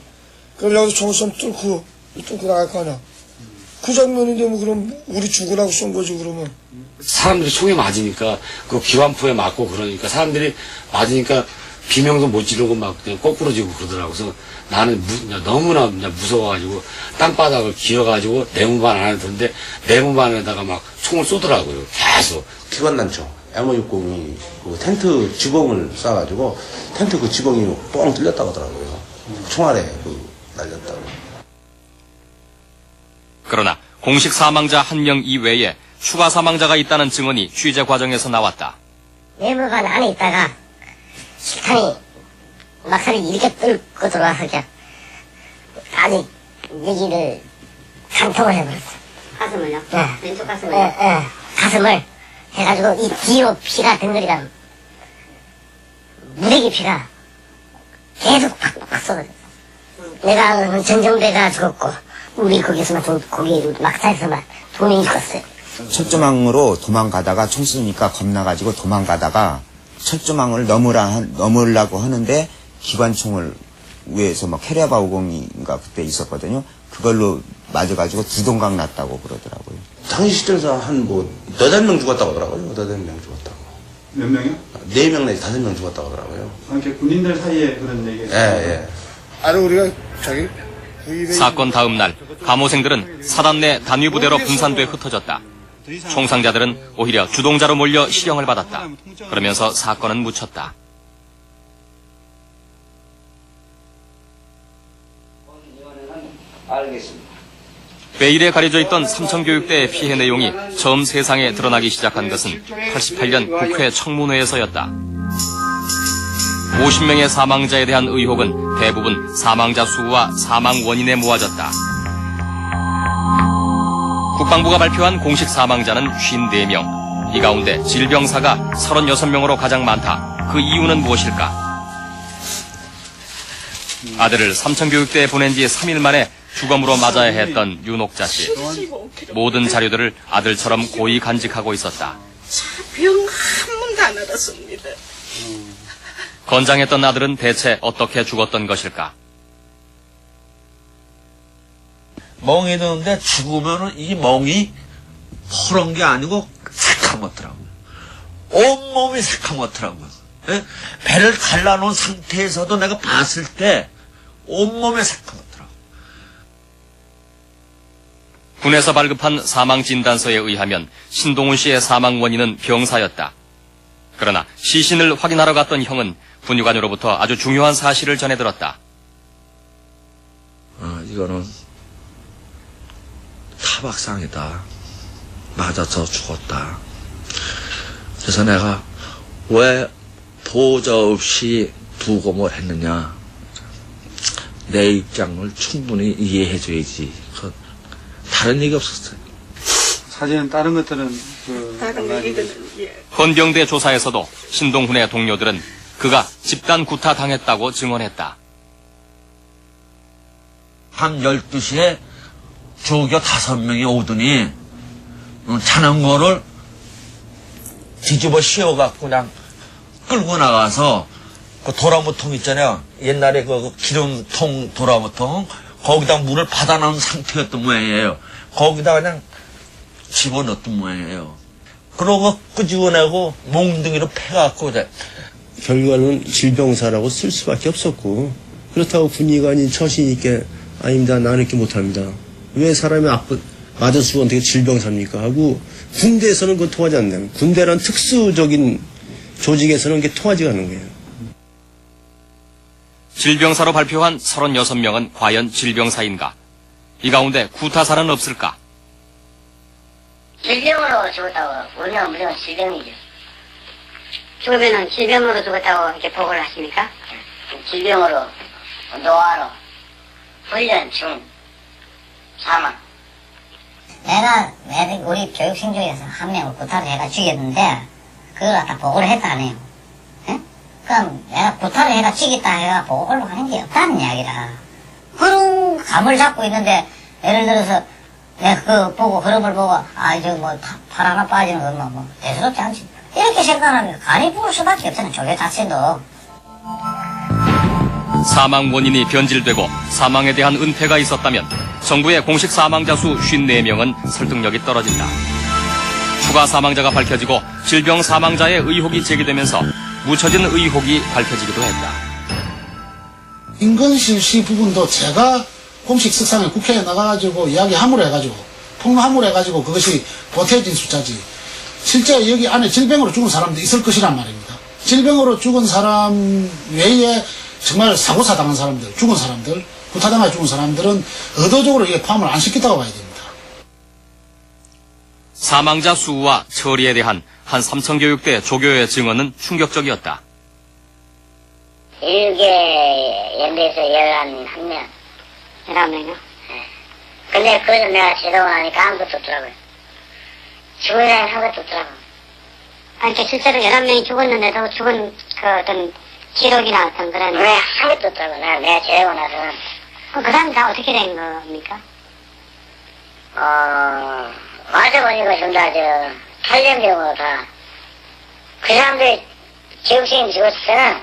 그럼 여기서 총을 쏘면 뚫고 나갈 거 아니야. 그 장면인데 뭐 그럼 우리 죽으라고 쏜 거지 그러면. 사람들이 총에 맞으니까 그 기관포에 맞고 그러니까 사람들이 맞으니까 비명도 못 지르고 막 그냥 거꾸로 지고 그러더라고. 그래서 나는 너무나 무서워가지고 땅바닥을 기어가지고 내무반 안에 들는데 내무반에다가 막 총을 쏘더라고요. 계속. 기관단총. M60이 그 텐트 지붕을 쏴가지고 텐트 그 지붕이 뻥 뚫렸다고 하더라고요. 총알에 날렸다고. 그러나 공식 사망자 1명 이외에 추가 사망자가 있다는 증언이 취재 과정에서 나왔다. 내무반 안에 있다가 식탄이 막사를 이렇게 뚫고 들어와서 그냥 아직 여기를 간통을 해버렸어. 가슴을요? 네. 왼쪽 가슴을요? 네. 가슴을 해가지고 이 뒤로 피가 덩어리가 무대기 피가 계속 팍팍 쏟아졌어. 내가 전정배가 죽었고 우리 거기서만 거기 막사에서만 2명이 죽었어요. 철조망으로 도망가다가 총 쏘니까 겁나가지고 도망가다가 철조망을 넘으려고 하는데 기관총을 위에서 막 캐리아바 50인가 그때 있었거든요. 그걸로 맞아가지고 2동강 났다고 그러더라고요. 당시 시점에서 한 8명 죽었다고 하더라고요. 8명 죽었다고. 몇 명이요? 4명 내지 5명 죽었다고 하더라고요. 이렇게 군인들 사이에 그런 얘기. 예. 아니, 우리가 저기, 사건 다음 날 감호생들은 사단 내 단위 부대로 분산돼 흩어졌다. 총상자들은 오히려 주동자로 몰려 실형을 받았다. 그러면서 사건은 묻혔다. 알겠습니다. 베일에 가려져 있던 삼천교육대의 피해 내용이 처음 세상에 드러나기 시작한 것은 88년 국회 청문회에서였다. 50명의 사망자에 대한 의혹은 대부분 사망자 수와 사망 원인에 모아졌다. 국방부가 발표한 공식 사망자는 54명. 이 가운데 질병사가 36명으로 가장 많다. 그 이유는 무엇일까? 아들을 삼천교육대에 보낸 지 3일 만에 주검으로 맞아야 했던 윤옥자 씨. 모든 자료들을 아들처럼 고이 간직하고 있었다. 병 한 번도 안 알았습니다. 건장했던 아들은 대체 어떻게 죽었던 것일까? 멍이 드는데 죽으면은 이 멍이 퍼런 게 아니고 새카맣더라고요. 온몸이 새카맣더라고요. 예? 배를 갈라놓은 상태에서도 내가 봤을 때 온몸이 새카맣더라고요. 군에서 발급한 사망진단서에 의하면 신동훈 씨의 사망 원인은 병사였다. 그러나 시신을 확인하러 갔던 형은 분유관으로부터 아주 중요한 사실을 전해들었다. 이거는 타박상이다. 맞아서 죽었다. 그래서 내가 왜 보호자 없이 부검을 했느냐. 내 입장을 충분히 이해해줘야지. 다른 얘기 없었어요. 사진은 다른 것들은 다른 얘기들은 예. 건병대 조사에서도 신동훈의 동료들은 그가 집단 구타 당했다고 증언했다. 밤 12시에 조교 5명이 오더니 자전거를 뒤집어 씌워갖고 그냥 끌고 나가서 그 도라무통 있잖아요. 옛날에 그 기름통 도라무통 거기다 물을 받아놓은 상태였던 모양이에요. 거기다 그냥 집어넣었던 모양이에요. 그러고 끄집어내고 몽둥이로 패갖고 결과는 질병사라고 쓸 수밖에 없었고 그렇다고 군의관이 처신 있게 아닙니다. 나는 이렇게 못합니다. 왜 사람이 맞아 죽으면 어떻게 질병사입니까? 하고 군대에서는 그거 통하지 않나요? 군대란 특수적인 조직에서는 그게 통하지가 않는 거예요. 질병사로 발표한 36명은 과연 질병사인가? 이 가운데 구타사는 없을까? 질병으로 죽었다고. 우리는 무조건 질병이죠. 죽으면은 질병으로 죽었다고 이렇게 보고를 하십니까? 질병으로, 노화로, 훈련 중, 사망. 내가 우리 교육생 중에서 한 명을 구타를 해가 죽였는데 그걸 갖다 보고를 했다 안 해요. 예? 그럼 내가 구타를 해가 죽였다 해가 보고를 하는 게 없다는 이야기라. 그런 감을 잡고 있는데 예를 들어서 내가 그거 보고 흐름을 보고 저 뭐 팔 하나 빠지는 건 뭐 대수롭지 않지. 이렇게 생각하면 간이 부을 수밖에 없잖아요. 조교 자체도. 사망 원인이 변질되고 사망에 대한 은폐가 있었다면 정부의 공식 사망자 수 54명은 설득력이 떨어진다. 추가 사망자가 밝혀지고 질병 사망자의 의혹이 제기되면서 묻혀진 의혹이 밝혀지기도 했다. 인근실 씨 부분도 제가 공식 석상에 국회에 나가가지고 이야기 함으로 해가지고 통함으로 해가지고 그것이 보태진 숫자지. 실제 여기 안에 질병으로 죽은 사람도 있을 것이란 말입니다. 질병으로 죽은 사람 외에 정말 사고사 당한 사람들, 죽은 사람들, 구타당해 죽은 사람들은 의도적으로 이게 포함을 안 시켰다고 봐야 됩니다. 사망자 수와 처리에 대한 한 삼천교육대 조교의 증언은 충격적이었다. 1개 연대에서 11명. 11명이요? 네. 근데 그걸 내가 제대로 하니까 아무것도 없더라고요. 죽은 사람이 아무것도 없더라고요. 아니, 실제로 11명이 죽었는데도 죽은 그 어떤 기록이나 어떤 그런. 왜 아무것도 없더라고요. 내가 제대로 나서는. 그럼 그 사람이 다 어떻게 된 겁니까? 맞아보니까 전부 다 탈염병으로 다. 그 사람들 교육생이 죽었을 때는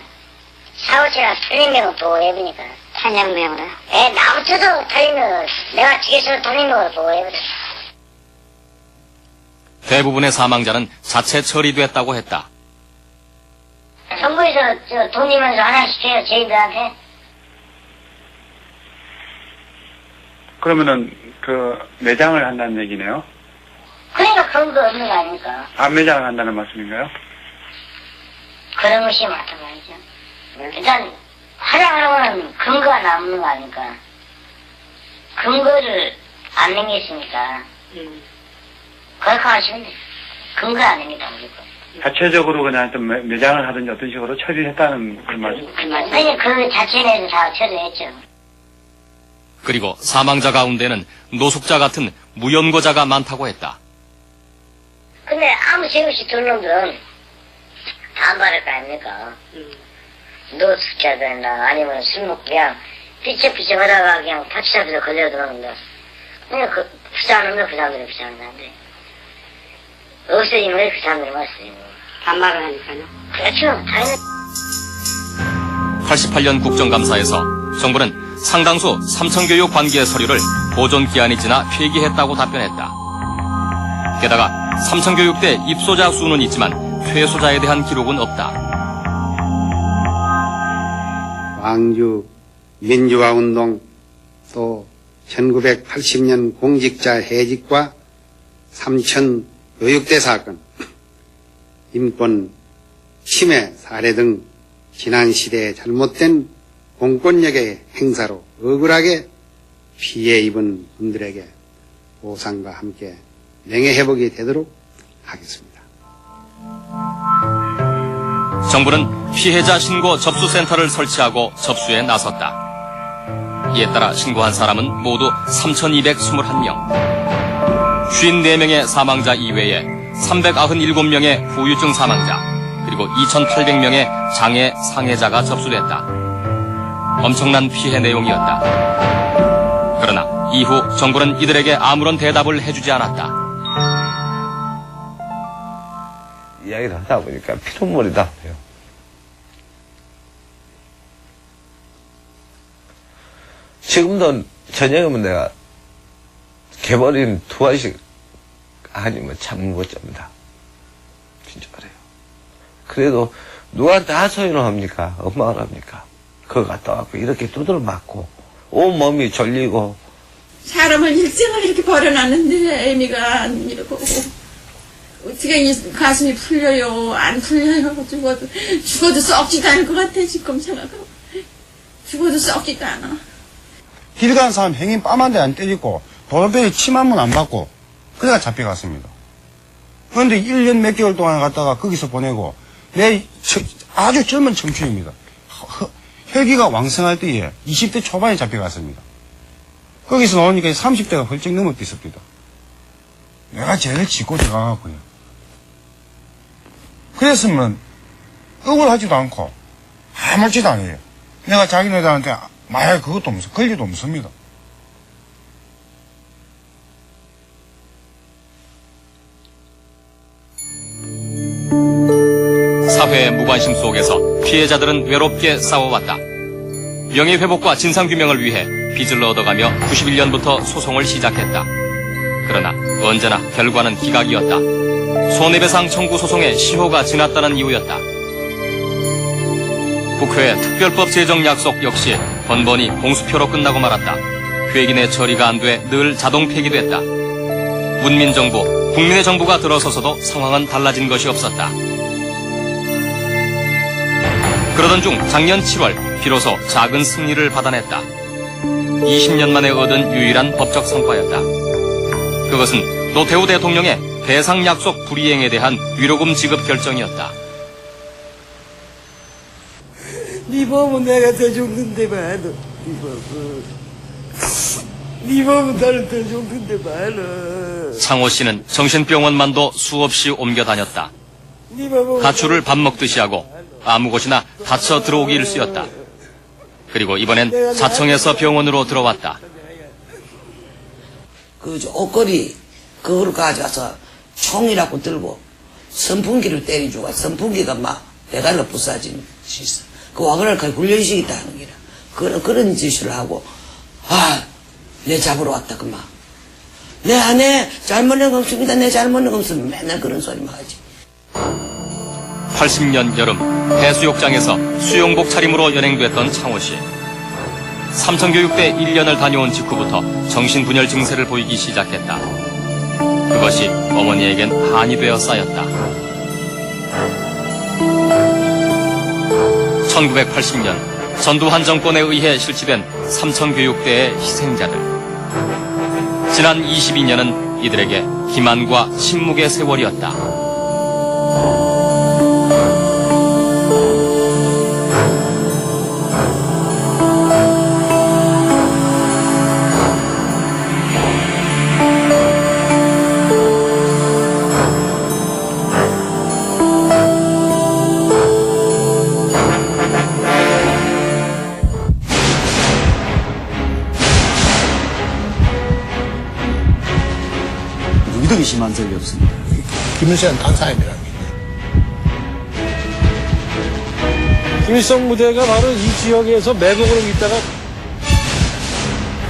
사고치나 탈염병을 보호해보니까. 탈염병으로요? 예, 나부터도 탈염병을, 내가 죽였어도 탈염병을 보호해보니까. 대부분의 사망자는 자체 처리됐다고 했다. 정부에서 돈이면서 하나씩 해요, 저희들한테. 그러면은 그 매장을 한다는 얘기네요. 그러니까 근거 없는 거 아닙니까? 안 매장을 한다는 말씀인가요? 그런 것이 맞단 말이죠. 일단 하라는 근거가 남는 거 아닙니까? 근거를 안 남겼으니까 그렇게 하시면 돼. 근거 안 남겼다 무조건. 자체적으로 그냥 좀 매장을 하든지 어떤 식으로 처리를 했다는 그 말씀. 아니 그 자체 내에서 다 처리했죠. 그리고 사망자 가운데는 노숙자 같은 무연고자가 많다고 했다. 근데 아무 죄 없이 들 놈들은 다 말할 거 아닙니까? 노숙자들이나 아니면 술 먹고 그냥 삐쩍삐쩍 하다가 그냥 파치 잡혀서 걸려들어오는데 그냥 그 부자는 놈들 그 사람들이 부자는 건데 없어지면 왜 그 사람들이 왔어요? 반말을 하니까요. 그렇죠. 당연히. 88년 국정감사에서 정부는 상당수 삼청교육 관계 서류를 보존기한이 지나 폐기했다고 답변했다. 게다가 삼청교육대 입소자 수는 있지만 퇴소자에 대한 기록은 없다. 광주 민주화운동 또 1980년 공직자 해직과 삼천 교육대 사건, 인권 침해 사례 등 지난 시대의 잘못된 공권력의 행사로 억울하게 피해 입은 분들에게 보상과 함께 명예회복이 되도록 하겠습니다. 정부는 피해자 신고 접수센터를 설치하고 접수에 나섰다. 이에 따라 신고한 사람은 모두 3,221명. 54명의 사망자 이외에 397명의 후유증 사망자, 그리고 2,800명의 장애 상해자가 접수됐다. 엄청난 피해 내용이었다. 그러나 이후 정부는 이들에게 아무런 대답을 해주지 않았다. 이야기를 하다 보니까 피눈물이 나네요. 지금도 저녁이면 내가 개버린 2알씩 아니면 잠 못 잡니다. 진짜 그래요. 그래도 누구한테 하소연을 합니까? 엄마를 합니까? 그거 갔다 왔고 이렇게 두드려 맞고 온몸이 졸리고. 사람을 일생을 이렇게 버려놨는데 애미가 이러고 어떻게 이 가슴이 풀려요? 안 풀려요? 죽어도 썩지도 않을 것 같아 지금 생각하고. 죽어도 썩지도 않아. 길 가는 사람 행인 뺨 한 대 안 때리고 도로변에 침 한 번 안 받고 그래가 잡혀갔습니다. 그런데 1년 몇 개월 동안 갔다가 거기서 보내고 내 아주 젊은 청춘입니다. 혈기가 왕성할 때에 20대 초반에 잡혀갔습니다. 거기서 나오니까 30대가 훌쩍 넘었겠습니다. 내가 죄를 짓고 들어가고요. 그랬으면 억울하지도 않고 아무렇지도 않아요. 내가 자기네들한테 마약 그것도 없어, 권리도 없습니다. 사회의 무관심 속에서 피해자들은 외롭게 싸워왔다. 명예회복과 진상규명을 위해 빚을 얻어가며 91년부터 소송을 시작했다. 그러나 언제나 결과는 기각이었다. 손해배상 청구 소송의 시효가 지났다는 이유였다. 국회의 특별법 제정 약속 역시 번번이 공수표로 끝나고 말았다. 회기 처리가 안 돼 늘 자동 폐기됐다. 문민정부, 국민의 정부가 들어서서도 상황은 달라진 것이 없었다. 그러던 중 작년 7월 비로소 작은 승리를 받아냈다. 20년 만에 얻은 유일한 법적 성과였다. 그것은 노태우 대통령의 배상 약속 불이행에 대한 위로금 지급 결정이었다. 네 몸은 내가 더 죽는데 봐도 네 몸은 나를 더 죽는데 봐도. 창호 씨는 정신병원만도 수없이 옮겨 다녔다. 가출을 밥 먹듯이 하고 아무 곳이나 다쳐 들어오기 일쑤였다. 그리고 이번엔 자청에서 병원으로 들어왔다. 옷걸이 그걸 가져와서 총이라고 들고 선풍기를 때려주고 선풍기가 막 대갈로 부서진 짓. 그 와그를 거의 훈련식이다 하는 게라. 그런 짓을 하고 내 잡으러 왔다 그만. 내 안에 잘못한 거 없습니다. 내 잘못한 거 없으면 맨날 그런 소리만 하지. 1980년 여름 해수욕장에서 수영복 차림으로 연행됐던 창호 씨. 삼천교육대 1년을 다녀온 직후부터 정신분열 증세를 보이기 시작했다. 그것이 어머니에겐 한이 되어 쌓였다. 1980년 전두환 정권에 의해 실시된 삼천교육대의 희생자들. 지난 22년은 이들에게 기만과 침묵의 세월이었다. 유독이 심한 적이 없습니다. 김일성 단 사람이라는 게 있네. 김일성 무대가 바로 이 지역에서 매복으로 있다가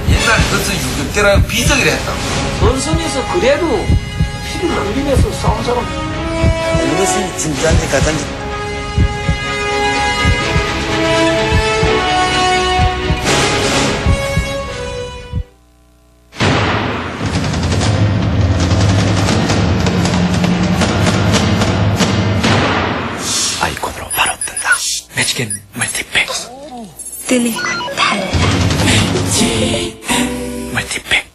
옛날 그것은 유격대라고 비석이라 했다고. 선선에서 그래도 피를 흘리면서 싸운 사람. 이것이 진짜인지 가짜인지. 아이콘으로 바로 뜬다. 매직앤 멀티팩. 뜨는 건 달라. 멀티팩.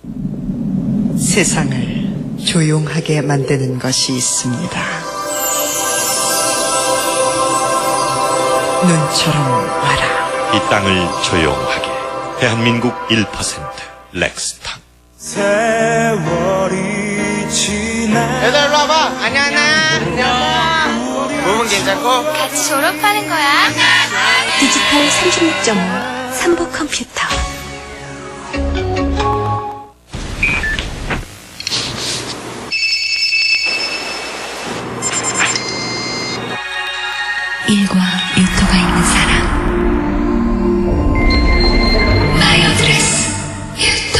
세상을 조용하게 만드는 것이 있습니다. 눈처럼 와라. 이 땅을 조용하게. 대한민국 1% 렉스탕. 세월이 지나. 얘들 일로 와봐. 안녕. 몸은 괜찮고? 같이 졸업하는 거야. 디지털 36.5 삼보 컴퓨터. 일과 일터가 있는 사람. 마이 어드레스 유토.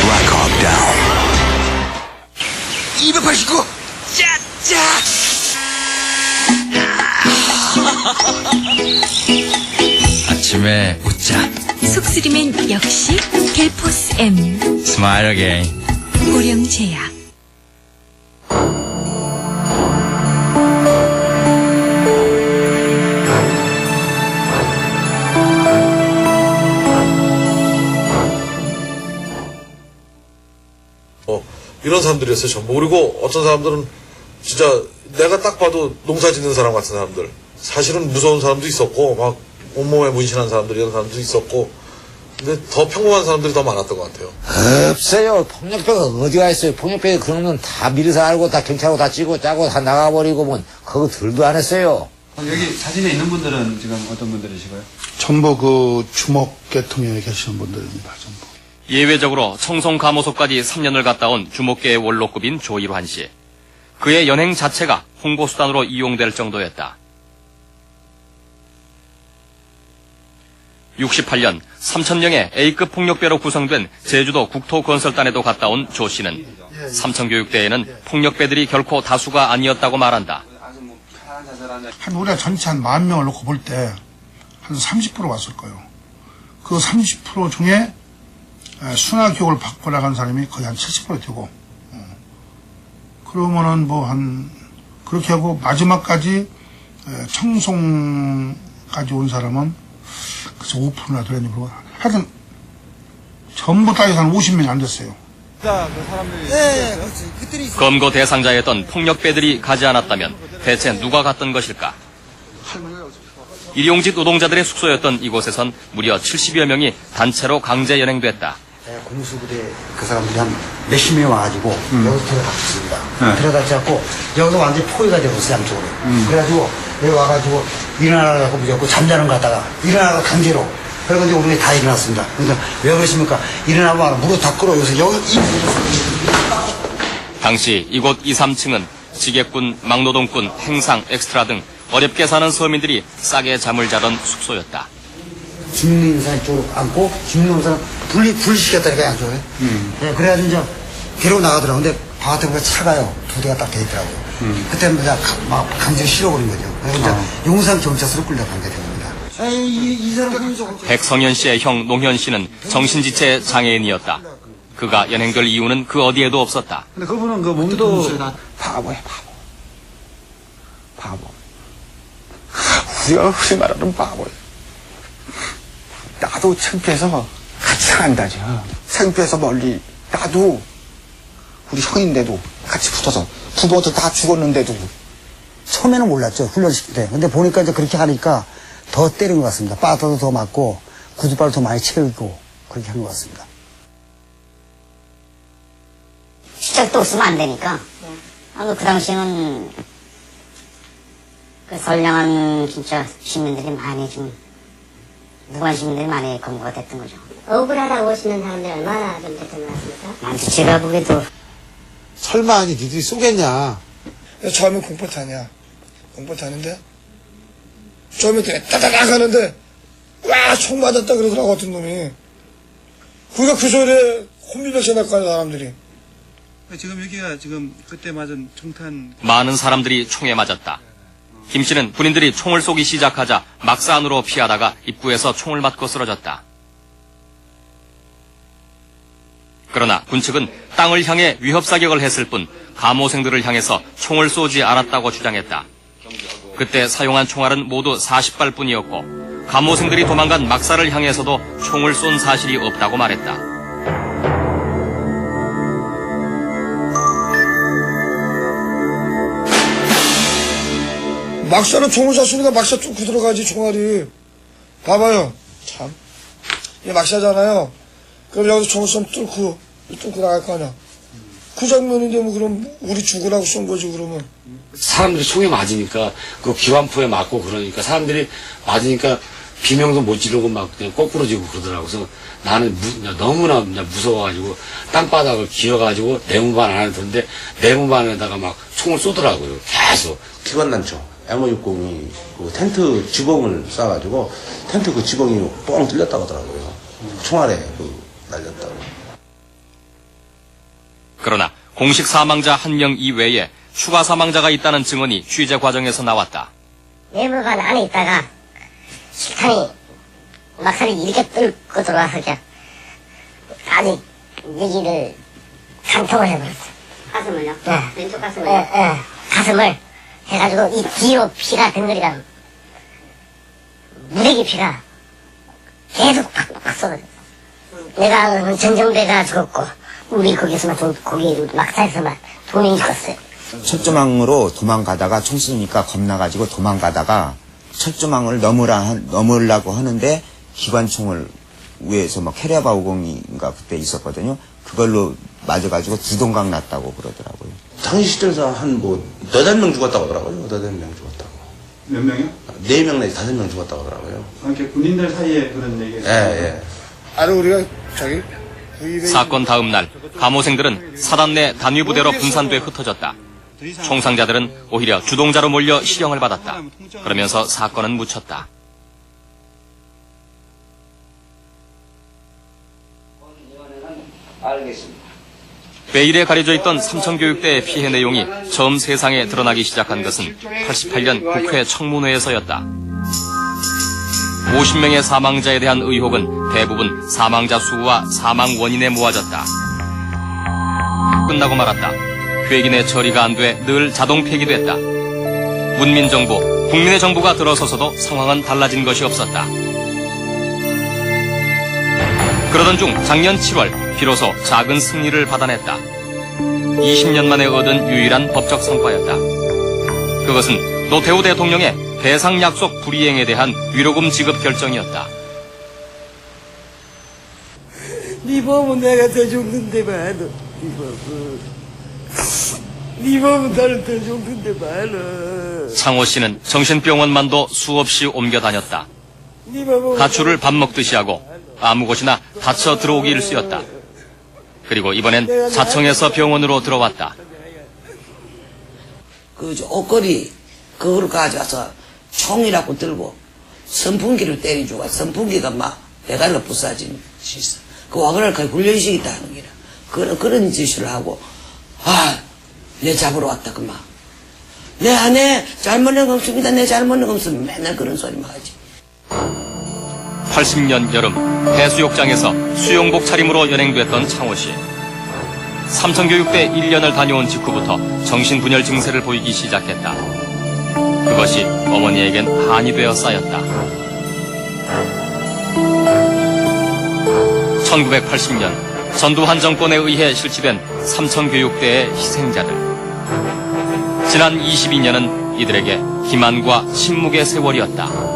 Rock on down. 289. 짜짜. 아침에 웃자. 속쓰리면 역시 갤포스 M. 스마일 어게인. 고령제약. 이런 사람들이었어요, 전부. 그리고 어떤 사람들은 진짜 내가 딱 봐도 농사 짓는 사람 같은 사람들. 사실은 무서운 사람도 있었고, 막 온몸에 문신한 사람들, 이런 사람도 있었고, 근데 더 평범한 사람들이 더 많았던 것 같아요. 없어요. 폭력배가 어디가 있어요. 폭력배 그런 건 다 미리서 알고 다 경찰하고 다 찌고 짜고 다 나가버리고 뭐 그거 들도 안 했어요. 여기 사진에 있는 분들은 지금 어떤 분들이시고요? 전부 그 주목 계통에 계시는 분들입니다. 전부. 예외적으로 청송 감호소까지 3년을 갔다 온 주목계의 원로급인 조일환 씨. 그의 연행 자체가 홍보수단으로 이용될 정도였다. 68년 3,000명의 A급 폭력배로 구성된 제주도 국토건설단에도 갔다 온 조 씨는 삼천교육대에는 폭력배들이 결코 다수가 아니었다고 말한다. 한 우리가 전체 한 10,000명을 놓고 볼 때 한 30% 왔을 거예요. 그 30% 중에 순화교육을 받고 나간 사람이 거의 한 70% 되고, 그러면은 뭐 한 그렇게 하고 마지막까지 청송까지 온 사람은 그래서 5%나 되려니 모르고 하여튼 전부 다 한 50명이 안 됐어요. 검거 대상자였던 폭력배들이 가지 않았다면 대체 누가 갔던 것일까? 일용직 노동자들의 숙소였던 이곳에선 무려 70여 명이 단체로 강제 연행됐다. 공수부대 그 사람들이 한 몇십 명 와가지고 여기서 들어갔습니다. 들어갔지 여기서 완전히 포위가 되었어요, 양쪽으로. 그래가지고 여기 와가지고 일어나라고 무조건 잠자는 거 갖다가 일어나라고 강제로. 그래가지고 우리 다 일어났습니다. 그러니까 왜 그러십니까? 일어나면 무릎 다 끌어. 여기서 여기 당시 이곳 2, 3층은 지게꾼, 막노동꾼, 행상, 엑스트라 등 어렵게 사는 서민들이 싸게 잠을 자던 숙소였다. 죽는 인상 쪽으로 앉고 죽는 인상 분리시켰다니까 양쪽에. 네, 그래가지고 이제 데리고 나가더라고. 근데 바깥에 보니까 차가요. 두 대가 딱 돼 있더라고요. 그때는 그냥 막 강제로 실어버린 거죠. 그래서 이제 용산 경찰서로 끌려간 게 된 겁니다. 이 사람 백성현 씨의 형 농현 씨는 정신지체 장애인이었다. 그가 연행될 이유는 그 어디에도 없었다. 근데 그분은 그 몸도 바보야, 바보. 우리가 흔히 말하는 바보야. 나도 창피해서 같이 산다죠. 창피해서 멀리 나도 우리 형인데도 같이 붙어서 부모들 다 죽었는데도. 처음에는 몰랐죠. 훈련시킬 때. 근데 보니까 이제 그렇게 하니까 더 때린 것 같습니다. 빠따도 더 맞고 구두발도 더 많이 채우고 그렇게 한 것 같습니다. 시작도 없으면 안 되니까. 그 당시에는 그 선량한 진짜 시민들이 많이 좀 무관 시민들이 많이 검거가 됐던 거죠. 억울하다고 오시는 사람들이 얼마나 좀 됐던 것 같습니까? 제가 보기에도 설마 아니 니들이 쏘겠냐. 처음엔 공포탄이야. 공포탄인데 처음에 따다닥 하는데 와 총 맞았다 그러더라고 어떤 놈이. 그러니까 그 소리에 혼비백산 날 거야 사람들이. 지금 여기가 지금 그때 맞은 총탄 많은 사람들이 총에 맞았다. 김 씨는 군인들이 총을 쏘기 시작하자 막사 안으로 피하다가 입구에서 총을 맞고 쓰러졌다. 그러나 군 측은 땅을 향해 위협사격을 했을 뿐 감호생들을 향해서 총을 쏘지 않았다고 주장했다. 그때 사용한 총알은 모두 40발뿐이었고 감호생들이 도망간 막사를 향해서도 총을 쏜 사실이 없다고 말했다. 막사는 총을 쐈으니까 막사 뚫고 들어가지 총알이. 봐봐요. 참. 이게 막사잖아요. 그럼 여기서 총을 쏘면 뚫고 나갈 거 아니야. 그 장면인데 뭐 그럼 우리 죽으라고 쏜 거지 그러면. 사람들이 총에 맞으니까 그 기관포에 맞고 그러니까 사람들이 맞으니까 비명도 못 지르고 막 그냥 꼬꾸러지고 그러더라고. 그래서 나는 너무나 무서워가지고 땅바닥을 기어가지고 내무반 안에 들었는데 내무반에다가 막 총을 쏘더라고요. 계속. 기관단총. M60이 그 텐트 지붕을 쏴가지고 텐트 그 지붕이 뻥 뚫렸다고 하더라고요. 총알에 날렸다고. 그러나 공식 사망자 1명 이외에 추가 사망자가 있다는 증언이 취재 과정에서 나왔다. 내무반 안에 있다가 실탄이 막사를 이렇게 뚫고 들어와서 그냥 아직 여기를 간통을 해버렸어. 가슴을요? 네. 왼쪽 가슴을요? 네. 가슴을 해가지고 이 뒤로 피가 덩어리가 무대기 피가 계속 팍팍 쏟아졌어. 내가 전정배가 죽었고 우리 거기서만 거기 막사에서만 돈이 죽었어요. 철조망으로 도망가다가 총 쏘니까 겁나가지고 도망가다가 철조망을 넘으려고 하는데 기관총을 위에서 막 캐리어바 50인가 그때 있었거든요. 그걸로 맞아가지고 두 동강 났다고 그러더라고요. 당시 시점에서 한 8명 죽었다고 하더라고요. 8명 죽었다고. 몇 명이요? 4명 내지 5명 죽었다고 하더라고요. 이렇게 군인들 사이에 그런 얘기가 예. 아니 우리가 사건 다음 날 감호생들은 사단 내 단위부대로 분산돼 흩어졌다. 총상자들은 오히려 주동자로 몰려 실형을 받았다. 그러면서 사건은 묻혔다. 알겠습니다. 베일에 가려져 있던 삼천교육대의 피해 내용이 처음 세상에 드러나기 시작한 것은 88년 국회 청문회에서였다. 50명의 사망자에 대한 의혹은 대부분 사망자 수와 사망 원인에 모아졌다. 끝나고 말았다. 회gin의 처리가 안 돼 늘 자동 폐기됐다. 문민정부, 국민의 정부가 들어서서도 상황은 달라진 것이 없었다. 그러던 중 작년 7월 비로소 작은 승리를 받아냈다. 20년 만에 얻은 유일한 법적 성과였다. 그것은 노태우 대통령의 대상 약속 불이행에 대한 위로금 지급 결정이었다. 네 몸은 내가 더 죽는데 말어. 네 몸은 나를 더 죽는데 말어. 창호 씨는 정신병원만도 수없이 옮겨 다녔다. 가출을 밥 먹듯이 하고 아무 곳이나 다쳐 들어오기 일쑤였다. 그리고 이번엔 자청해서 병원으로 들어왔다. 그 옷걸이 그걸 가져와서 총이라고 들고 선풍기를 때려주고 선풍기가 막 대가리가 부서진 짓이 있어. 그 와그를 거의 훈련시키다 하는 게라. 그런 짓을 하고, 내 잡으러 왔다, 그 막. 내 안에 잘못한 거 없습니다. 내 잘못한 거 없습니다. 맨날 그런 소리만 하지. 80년 여름 해수욕장에서 수영복 차림으로 연행됐던 창호 씨. 삼천교육대 1년을 다녀온 직후부터 정신분열 증세를 보이기 시작했다. 그것이 어머니에겐 한이 되어 쌓였다. 1980년 전두환 정권에 의해 실시된 삼천교육대의 희생자들. 지난 22년은 이들에게 기만과 침묵의 세월이었다.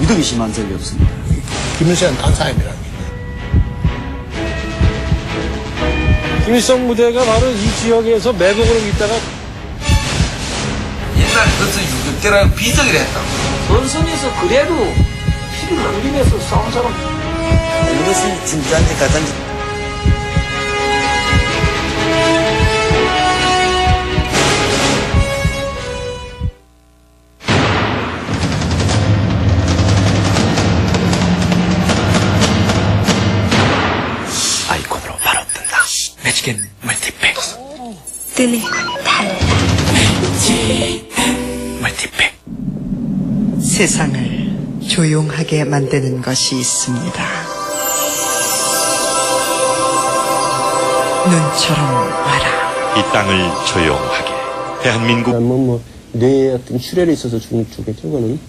유독 심한 적이 없습니다. 김일성 딴 사람이라는 게. 김일성 무대가 바로 이 지역에서 매복으로 있다가 옛날에 그것은 유격대라고 비적을 했다고. 선선에서 그래도 피를 흘리면서 싸운 사람. 이것이 진짜인지 가짜인지. 아이콘으로 바로 뜬다. 매직앤 멀티팩. 뜨네 달라. 멀티팩. 세상을 조용하게 만드는 것이 있습니다. 눈처럼 와라. 이 땅을 조용하게. 대한민국. 뇌에 어떤 출혈이 있어서 죽겠죠, 그거는.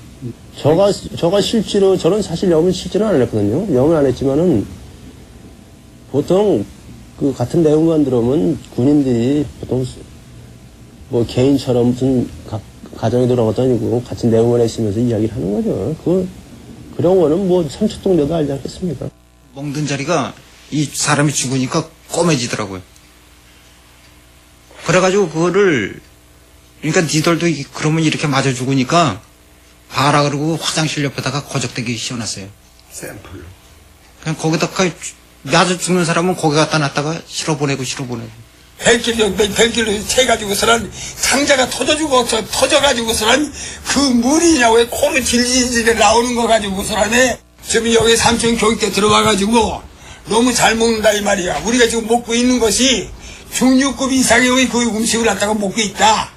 저가 실제로, 저는 사실 염을 실제는 안 했거든요. 염을 안 했지만은, 보통, 그 같은 내용만 들어오면 군인들이 보통, 뭐 개인처럼 무슨 가정에 들어가도 아니고 같이 내용을 했으면서 이야기를 하는 거죠. 그런 거는 뭐 삼척동네도 알지 않겠습니까? 먹는 자리가 이 사람이 죽으니까 꼬매지더라고요. 그래가지고 그거를 그러니까 니들도 그러면 이렇게 맞아 죽으니까 봐라 그러고 화장실 옆에다가 거적대기 씌워놨어요. 샘플로. 그냥 거기다가 맞아 죽는 사람은 거기 갖다 놨다가 실어보내고. 벨길로 채가지고서는 상자가 터져가지고서는 그 물이냐 왜 코로 질질 나오는 거 가지고서는 지금 여기 삼천 교육대 들어와가지고 너무 잘 먹는다 이 말이야. 우리가 지금 먹고 있는 것이 중류급 이상의 그 음식을 갖다가 먹고 있다.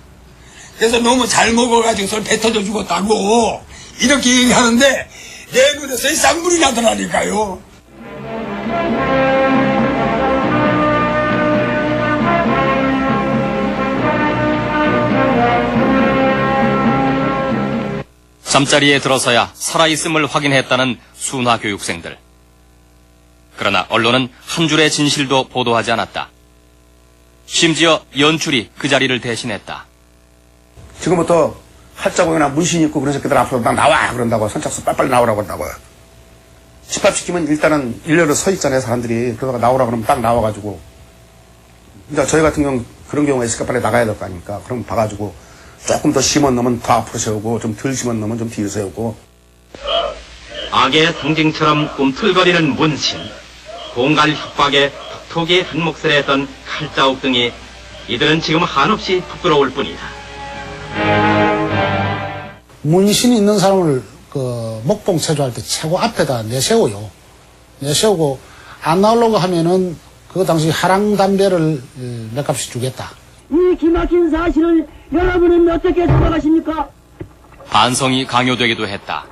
그래서 너무 잘 먹어가지고서 배 터져 죽었다고 이렇게 얘기하는데 내 눈에서 쌍물이 나더라니까요. 잠자리에 들어서야 살아있음을 확인했다는 순화 교육생들. 그러나 언론은 한 줄의 진실도 보도하지 않았다. 심지어 연출이 그 자리를 대신했다. 지금부터 할자공이나 문신 입고 그런 새끼들 앞으로 막 나와 그런다고 선착순 빨리빨리 나오라고 한다고요. 집합시키면 일단은 일렬로 서 있잖아요 사람들이. 그러다가 나오라 그러면 딱 나와가지고 이제 저희 같은 경우 그런 경우가 있으니까 빨리 나가야 될 거 아닙니까. 그럼 봐가지고 조금 더 심한 놈은 더 앞으로 세우고 좀 덜 심한 놈은 좀 뒤로 세우고. 악의 상징처럼 꿈틀거리는 문신, 공갈 협박에 톡톡이 한 몫을 했던 칼자국 등이 이들은 지금 한없이 부끄러울 뿐이다. 문신이 있는 사람을 목봉 체조할 때 최고 앞에다 내세워요. 내세우고 안 나오려고 하면은 그 당시 하랑 담배를 몇 값씩 주겠다. 이 기막힌 사실을 여러분은 어떻게 생각하십니까? 반성이 강요되기도 했다.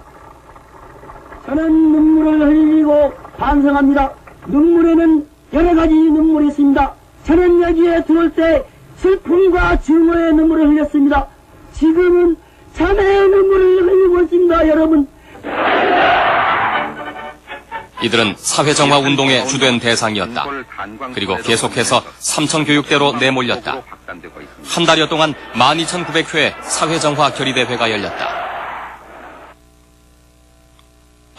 저는 눈물을 흘리고 반성합니다. 눈물에는 여러 가지 눈물이 있습니다. 저는 여기에 들어올 때 슬픔과 증오의 눈물을 흘렸습니다. 지금은 자매의 눈물을 흘리고 있습니다, 여러분. 이들은 사회정화 운동의 주된 대상이었다. 그리고 계속해서 삼천교육대로 내몰렸다. 한 달여 동안 12,900회의 사회정화 결의대회가 열렸다.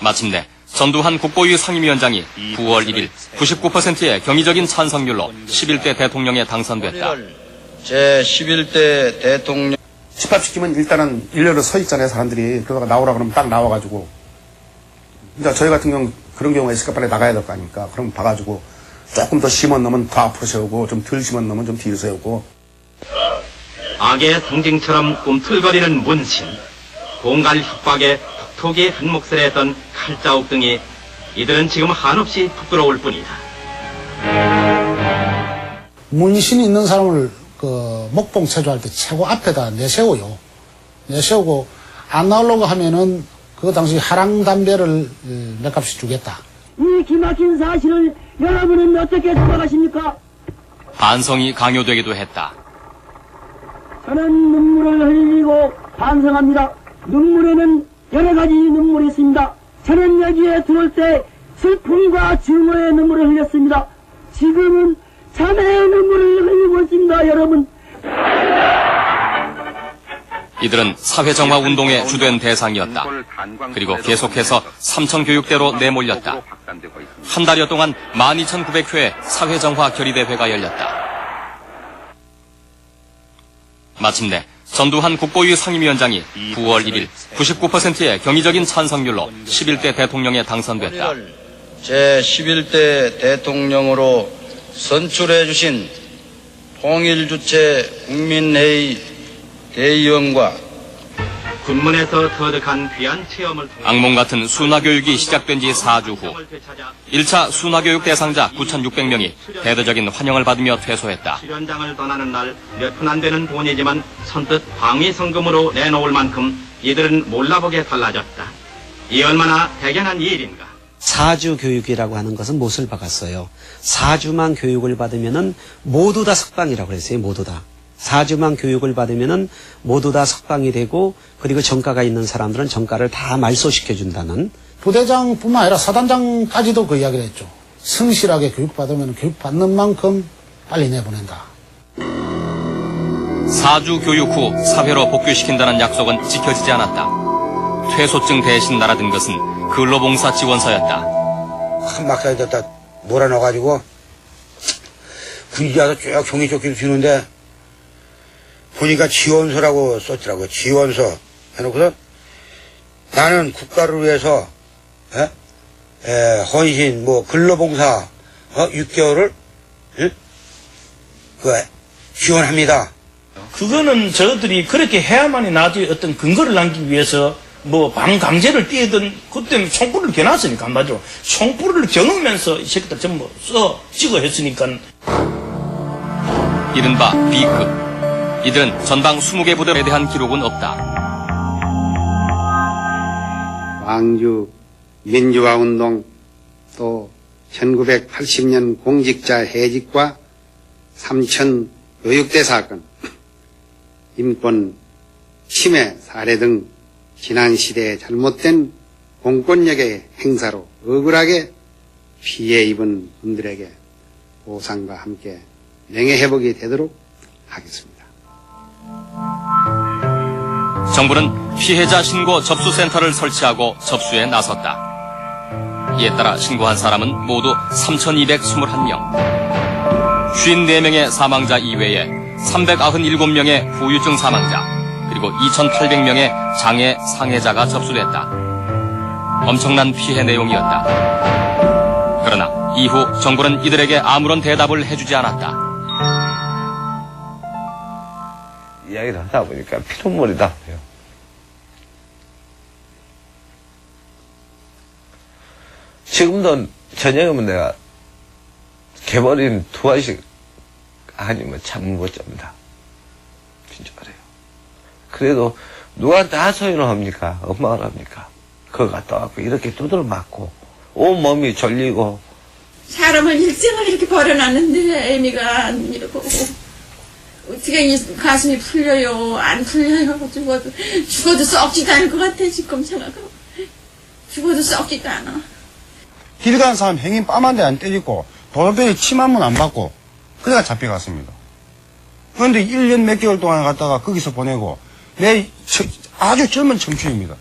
마침내 전두환 국보위 상임위원장이 9월 1일 99%의 경의적인 찬성률로 11대 대통령에 당선됐다. 제11대 대통령 집합시키면 일단은 일렬로 서 있잖아요, 사람들이. 그러다가 나오라 그러면 딱 나와가지고. 이제 저희 같은 경우 그런 경우가 있으니까 빨리 나가야 될 거 아닙니까? 그럼 봐가지고 조금 더 심한 놈은 더 앞으로 세우고 좀 덜 심한 놈은 좀 뒤로 세우고. 악의 상징처럼 꿈틀거리는 문신, 공갈 협박에 톡톡이 한 몫을 했던 칼자국 등이 이들은 지금 한없이 부끄러울 뿐이다. 문신이 있는 사람을 목봉 체조할 때 최고 앞에다 내세워요. 내세우고 안 나오려고 하면은 그 당시 하랑 담배를 몇 값씩 주겠다. 이 기막힌 사실을 여러분은 어떻게 생각하십니까? 반성이 강요되기도 했다. 저는 눈물을 흘리고 반성합니다. 눈물에는 여러 가지 눈물이 있습니다. 저는 여기에 들어올 때 슬픔과 증오의 눈물을 흘렸습니다. 지금은 자매의 눈물을 흘리고 있습니다, 여러분. 이들은 사회정화 운동의 주된 대상이었다. 그리고 계속해서 삼천교육대로 내몰렸다. 한 달여 동안 12,900회의 사회정화 결의대회가 열렸다. 마침내 전두환 국보위 상임위원장이 9월 1일 99%의 경의적인 찬성률로 11대 대통령에 당선됐다. 제11대 대통령으로 선출해 주신 통일주체 국민회의 대의원과 군문에서 터득한 귀한 체험을 통해 악몽 같은 순화교육이 시작된 지 4주 후 1차 순화교육 대상자 9,600명이 대대적인 환영을 받으며 퇴소했다. 수련장을 떠나는 날 몇 푼 안 되는 돈이지만 선뜻 방위성금으로 내놓을 만큼 이들은 몰라보게 달라졌다. 이 얼마나 대견한 일인가. 4주 교육이라고 하는 것은 못을 박았어요. 4주만 교육을 받으면은 모두 다 석방이라고 그랬어요. 모두 다. 4주만 교육을 받으면은 모두 다 석방이 되고 그리고 정가가 있는 사람들은 정가를 다 말소시켜준다는. 부대장뿐만 아니라 사단장까지도 그 이야기를 했죠. 성실하게 교육받으면 교육받는 만큼 빨리 내보낸다. 4주 교육 후 사회로 복귀시킨다는 약속은 지켜지지 않았다. 퇴소증 대신 날아든 것은 근로봉사 지원서였다. 한 막사에다 몰아넣어가지고 군지 와서 쭉 종이조끼를 주는데 보니까 지원서라고 썼더라고요. 지원서 해놓고서 나는 국가를 위해서 헌신 근로봉사 6개월을 지원합니다. 그거는 저들이 그렇게 해야만이 나중에 어떤 근거를 남기기 위해서 방강제를 띄우던 그때 총불을 겨놨으니까 한마디로 총불을 겨누면서 이 새끼들 전부 찍어 했으니까. 이른바 B급. 이들은 전방 20개 부대에 대한 기록은 없다. 광주 민주화운동 또 1980년 공직자 해직과 삼천 교육대 사건, 인권 침해 사례 등 지난 시대의 잘못된 공권력의 행사로 억울하게 피해 입은 분들에게 보상과 함께 명예회복이 되도록 하겠습니다. 정부는 피해자 신고 접수센터를 설치하고 접수에 나섰다. 이에 따라 신고한 사람은 모두 3,221명. 54명의 사망자 이외에 397명의 후유증 사망자, 그리고 2,800명의 장애 상해자가 접수됐다. 엄청난 피해 내용이었다. 그러나 이후 정부는 이들에게 아무런 대답을 해주지 않았다. 이야기를 하다 보니까 피눈물이 나와요. 지금도 저녁이면 내가 개버린 2알씩 아니면 잠 못 잡니다. 진짜 그래요. 그래도 누구한테 하소연을 합니까? 엄마가 합니까? 그거 갔다 왔고 이렇게 두드러 맞고 온몸이 졸리고. 사람을 일생을 이렇게 버려놨는데 애미가 이러고 어떻게 이 가슴이 풀려요? 안 풀려요? 죽어도 썩지도 않을 것 같아. 지금 생각하고 죽어도 썩지도 않아. 길 가는 사람 행인 뺨한대 안 때리고 도로변에 침 한 번 안 받고 그래가 잡혀갔습니다. 그런데 1년 몇 개월 동안 갔다가 거기서 보내고 내 아주 젊은 청춘입니다.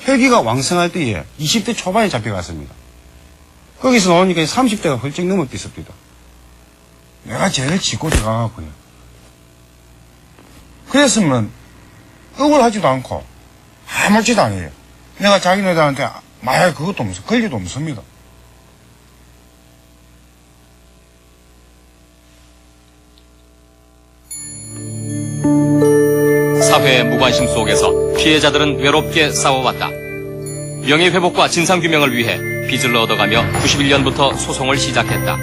혈기가 왕성할 때에 20대 초반에 잡혀갔습니다. 거기서 나오니까 30대가 훌쩍 넘어있습니다. 내가 제일 짚고 들어가고요. 그랬으면 억울하지도 않고 아무렇지도 않아요. 내가 자기네들한테 마약 그것도 없어, 권리도 없습니다. 사회의 무관심 속에서 피해자들은 외롭게 싸워왔다. 명예회복과 진상규명을 위해 빚을 얻어가며 91년부터 소송을 시작했다.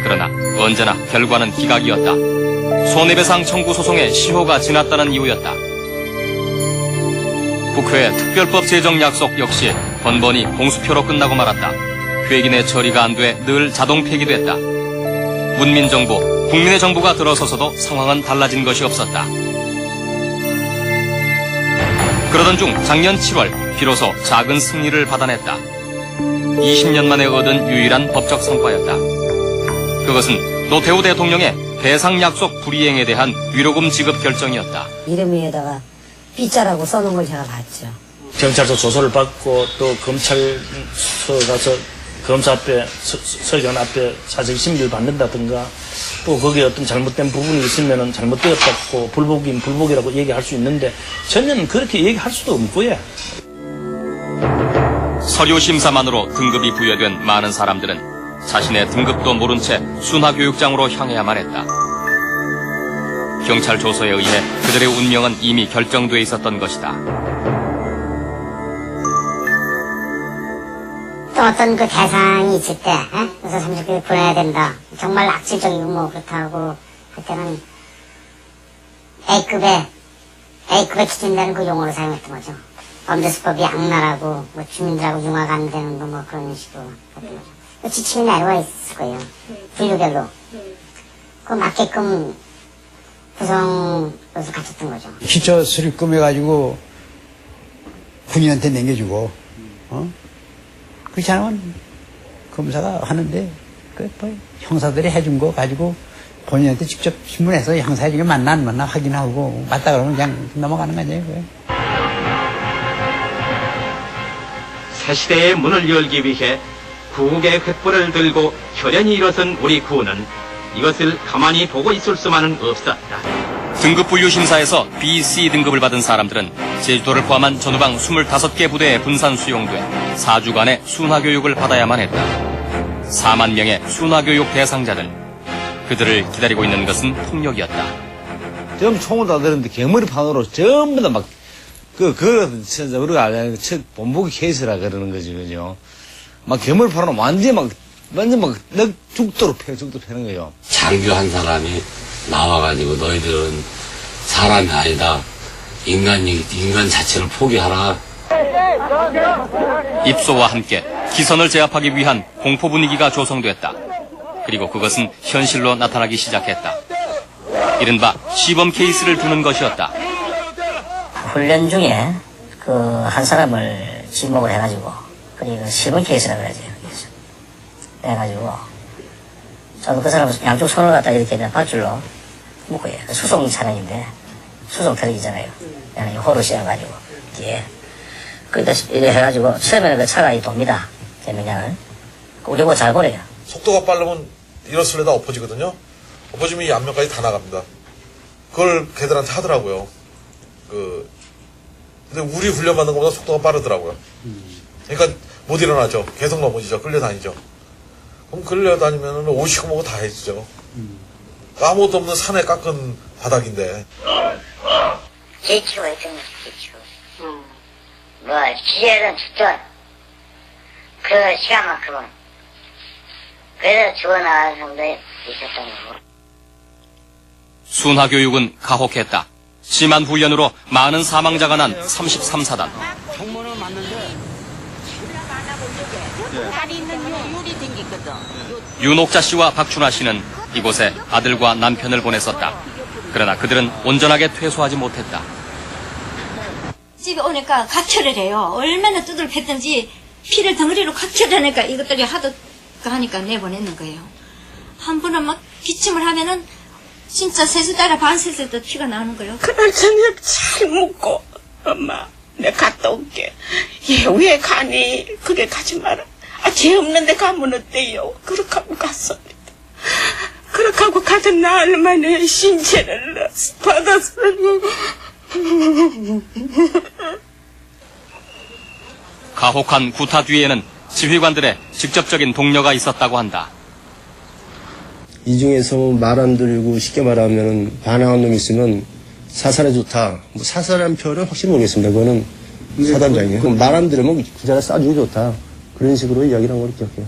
그러나 언제나 결과는 기각이었다. 손해배상 청구 소송의 시효가 지났다는 이유였다. 국회의 특별법 제정 약속 역시 번번이 공수표로 끝나고 말았다. 회gin의 처리가 안 돼 늘 자동 폐기됐다. 문민정부, 국민의 정부가 들어서서도 상황은 달라진 것이 없었다. 그러던 중 작년 7월 비로소 작은 승리를 받아냈다. 20년 만에 얻은 유일한 법적 성과였다. 그것은 노태우 대통령의 배상 약속 불이행에 대한 위로금 지급 결정이었다. 이름 위에다가 B자라고 써놓은 걸 제가 봤죠. 경찰서 조사를 받고 또 검찰서 가서 검사 앞에 서기관 앞에 사적 심리를 받는다든가 또 거기에 어떤 잘못된 부분이 있으면은 잘못되었다고 불복이면 불복이라고 얘기할 수 있는데 전혀 그렇게 얘기할 수도 없고요. 서류 심사만으로 등급이 부여된 많은 사람들은 자신의 등급도 모른 채 순화교육장으로 향해야만 했다. 경찰 조서에 의해 그들의 운명은 이미 결정돼 있었던 것이다. 또 어떤 그 대상이 있을 때, 그래서 30개를 보내야 된다. 정말 악질적이고 뭐 그렇다고 할 때는 A급에 추진되는 그 용어를 사용했던 거죠. 범죄수법이 악랄하고, 뭐 주민들하고 융화가 안 되는 뭐 그런 식으로 했던 거죠. 지침이 내려와 있을 거예요. 분류별로. 그 맞게끔 구성해서 갖췄던 거죠. 기초 수립금 해가지고 군인한테 남겨주고, 그렇지 않으면 검사가 하는데 뭐 형사들이 해준 거 가지고 본인한테 직접 신문해서 형사에 지금 만나 안 만나 확인하고 맞다 그러면 그냥 넘어가는 거 아니에요. 그게. 새 시대의 문을 열기 위해 구국의 횃불을 들고 혈연히 일어선 우리 구는 이것을 가만히 보고 있을 수만은 없었다. 등급 분류 심사에서 B, C 등급을 받은 사람들은 제주도를 포함한 전후방 25개 부대에 분산 수용돼 4주간의 순화교육을 받아야만 했다. 4만 명의 순화교육 대상자들. 그들을 기다리고 있는 것은 폭력이었다. 전부 총을 다 들었는데 개머리판으로 전부 다 막, 진짜 우리가 알잖아요. 첫 본보기 케이스라 그러는 거지, 그죠? 막 개머리판으로 완전 막 죽도록 패는 거예요. 장교 한 사람이 나와가지고 너희들은 사람이 아니다. 인간 자체를 포기하라. 입소와 함께 기선을 제압하기 위한 공포 분위기가 조성됐다. 그리고 그것은 현실로 나타나기 시작했다. 이른바 시범 케이스를 두는 것이었다. 훈련 중에 그 한 사람을 지목을 해가지고 그리고 시범 케이스라 그러죠. 해가지고 저도 그 사람 양쪽 손을 갖다 이렇게 그냥 밧줄로 묶어요. 수송 차량인데 수송 트럭이잖아요. 그냥 호로 씌워가지고 뒤에 거기다 이래 해가지고 처음에는 그 차가 돕니다. 제명장을 우리 보고 잘 보래요. 속도가 빠르면 일어설려다 엎어지거든요. 엎어지면 이 앞면까지 다 나갑니다. 그걸 걔들한테 하더라고요. 근데 우리 훈련받는 것보다 속도가 빠르더라고요. 그러니까 못 일어나죠. 계속 넘어지죠. 끌려다니죠. 그럼 끌려다니면 오시고 뭐고 다 해지죠. 아무것도 없는 산에 깎은 바닥인데. 지치고 있던 거지, 지치고. 뭐, 기회는 죽던 그 시간만큼은. 그래서 죽어나가는 사람도 있었던 거고. 순화교육은 가혹했다. 심한 훈련으로 많은 사망자가 난 33사단. 정문을 맞는데 다리 있는 유리 생겼거든. 윤옥자 씨와 박춘화 씨는 이곳에 아들과 남편을 보냈었다. 그러나 그들은 온전하게 퇴소하지 못했다. 집에 오니까 각혈을 해요. 얼마나 두들 팼든지 피를 덩어리로 각혈하니까 이것들이 하도 하니까 내보냈는 거예요. 한 번은 막 기침을 하면은 진짜 세수따라 반세수 때 피가 나오는 거예요. 그날 저녁 잘 먹고 엄마 내가 갔다 올게 얘 왜 가니? 그래 가지 마라. 죄 없는데 가면 어때요? 그렇게 하고 갔습니다. 그렇게 하고 가던 날 만에 신체를 받았어요. 가혹한 구타 뒤에는 지휘관들의 직접적인 동료가 있었다고 한다. 이 중에서 말 안 들고 쉽게 말하면 반항한 놈이 있으면 사살해 좋다. 뭐 사살한 표현은 확실히 모르겠습니다. 그거는 사단장이에요. 말 안 들으면 그 자리에 쏴주기 좋다. 그런 식으로 이야기를 한 걸 기억해요.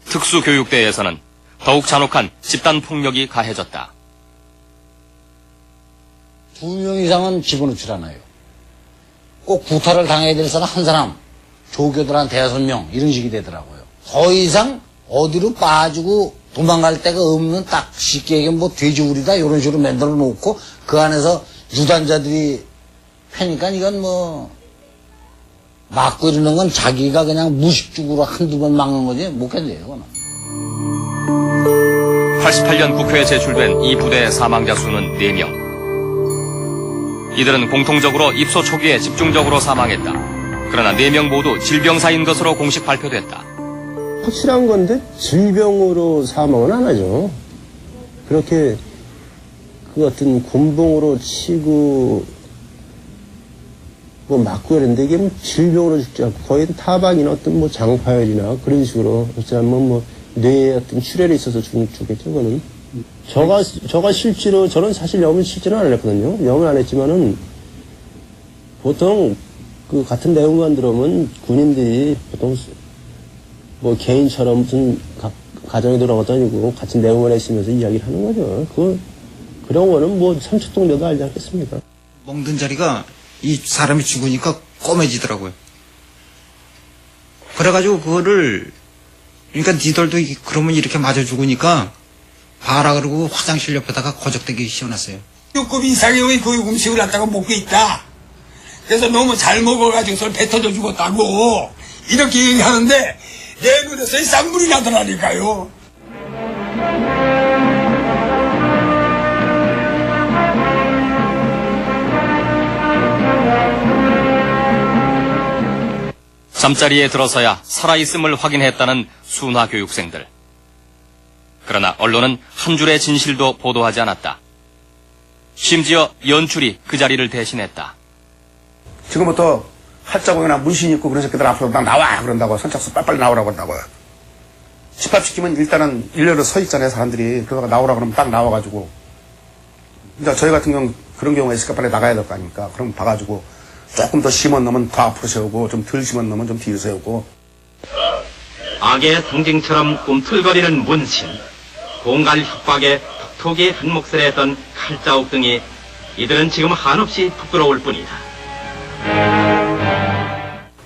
특수교육대에서는 더욱 잔혹한 집단폭력이 가해졌다. 2명 이상은 집어넣질 않아요. 꼭 구타를 당해야 될 사람 한 사람, 조교들 한 5명 이런 식이 되더라고요. 더 이상 어디로 빠지고 도망갈 데가 없는 딱 쉽게 얘기하면 뭐 돼지우리다 이런 식으로 만들어 놓고 그 안에서 유단자들이 패니까 이건 뭐 막고 이러는 건 자기가 그냥 무식죽으로 한두 번 막는 거지 못 견뎌요. 그거는. 88년 국회에 제출된 이 부대의 사망자 수는 4명. 이들은 공통적으로 입소 초기에 집중적으로 사망했다. 그러나 4명 모두 질병사인 것으로 공식 발표됐다. 확실한 건데 질병으로 사망은 안 하죠. 그렇게 그 어떤 곤봉으로 치고 뭐 맞고 이랬는데 이게 뭐 질병으로 죽지 않고 거의 타박이나 어떤 뭐 장파열이나 그런 식으로 어쩌면 뭐 뇌에 어떤 출혈이 있어서 죽겠죠. 그거는 저가 실제로 저는 사실 염을 실제는 안 했거든요. 염을 안 했지만은 보통 그 같은 내용만 들어오면 군인들이 보통 뭐 개인처럼 무슨 가정에 들어간 것도 아니고 같은 내용을 했으면서 이야기를 하는 거죠. 그런 거는 뭐 3초 동안도 알지 않겠습니까? 먹는 자리가 이 사람이 죽으니까 꼬매지더라고요. 그래가지고 그거를 그러니까 니들도 그러면 이렇게 맞아 죽으니까 봐라 그러고 화장실 옆에다가 거적대기 씌워놨어요. 6급 이상의 그 음식을 갖다가 먹고 있다. 그래서 너무 잘 먹어가지고서 배 터져 죽었다고 이렇게 얘기하는데 내 눈에서 쌍물이 나더라니까요. 잠자리에 들어서야 살아있음을 확인했다는 순화 교육생들. 그러나 언론은 한 줄의 진실도 보도하지 않았다. 심지어 연출이 그 자리를 대신했다. 지금부터 할자공이나 문신 입고 그런 새끼들 앞으로 막 나와 그런다고 선착순 빨리빨리 나오라고 한다고요. 집합시키면 일단은 일렬로 서 있잖아요 사람들이. 그러다가 나오라 그러면 딱 나와가지고 이제 저희 같은 경우 그런 경우가 있으니까 빨리 나가야 될 거 아닙니까. 그럼 봐가지고 조금 더 심한 놈은 더 앞으로 세우고 좀 덜 심한 놈은 좀 뒤로 세우고. 악의 상징처럼 꿈틀거리는 문신, 공갈 협박에 톡톡이 한 몫을 했던 칼자국 등이 이들은 지금 한없이 부끄러울 뿐이다.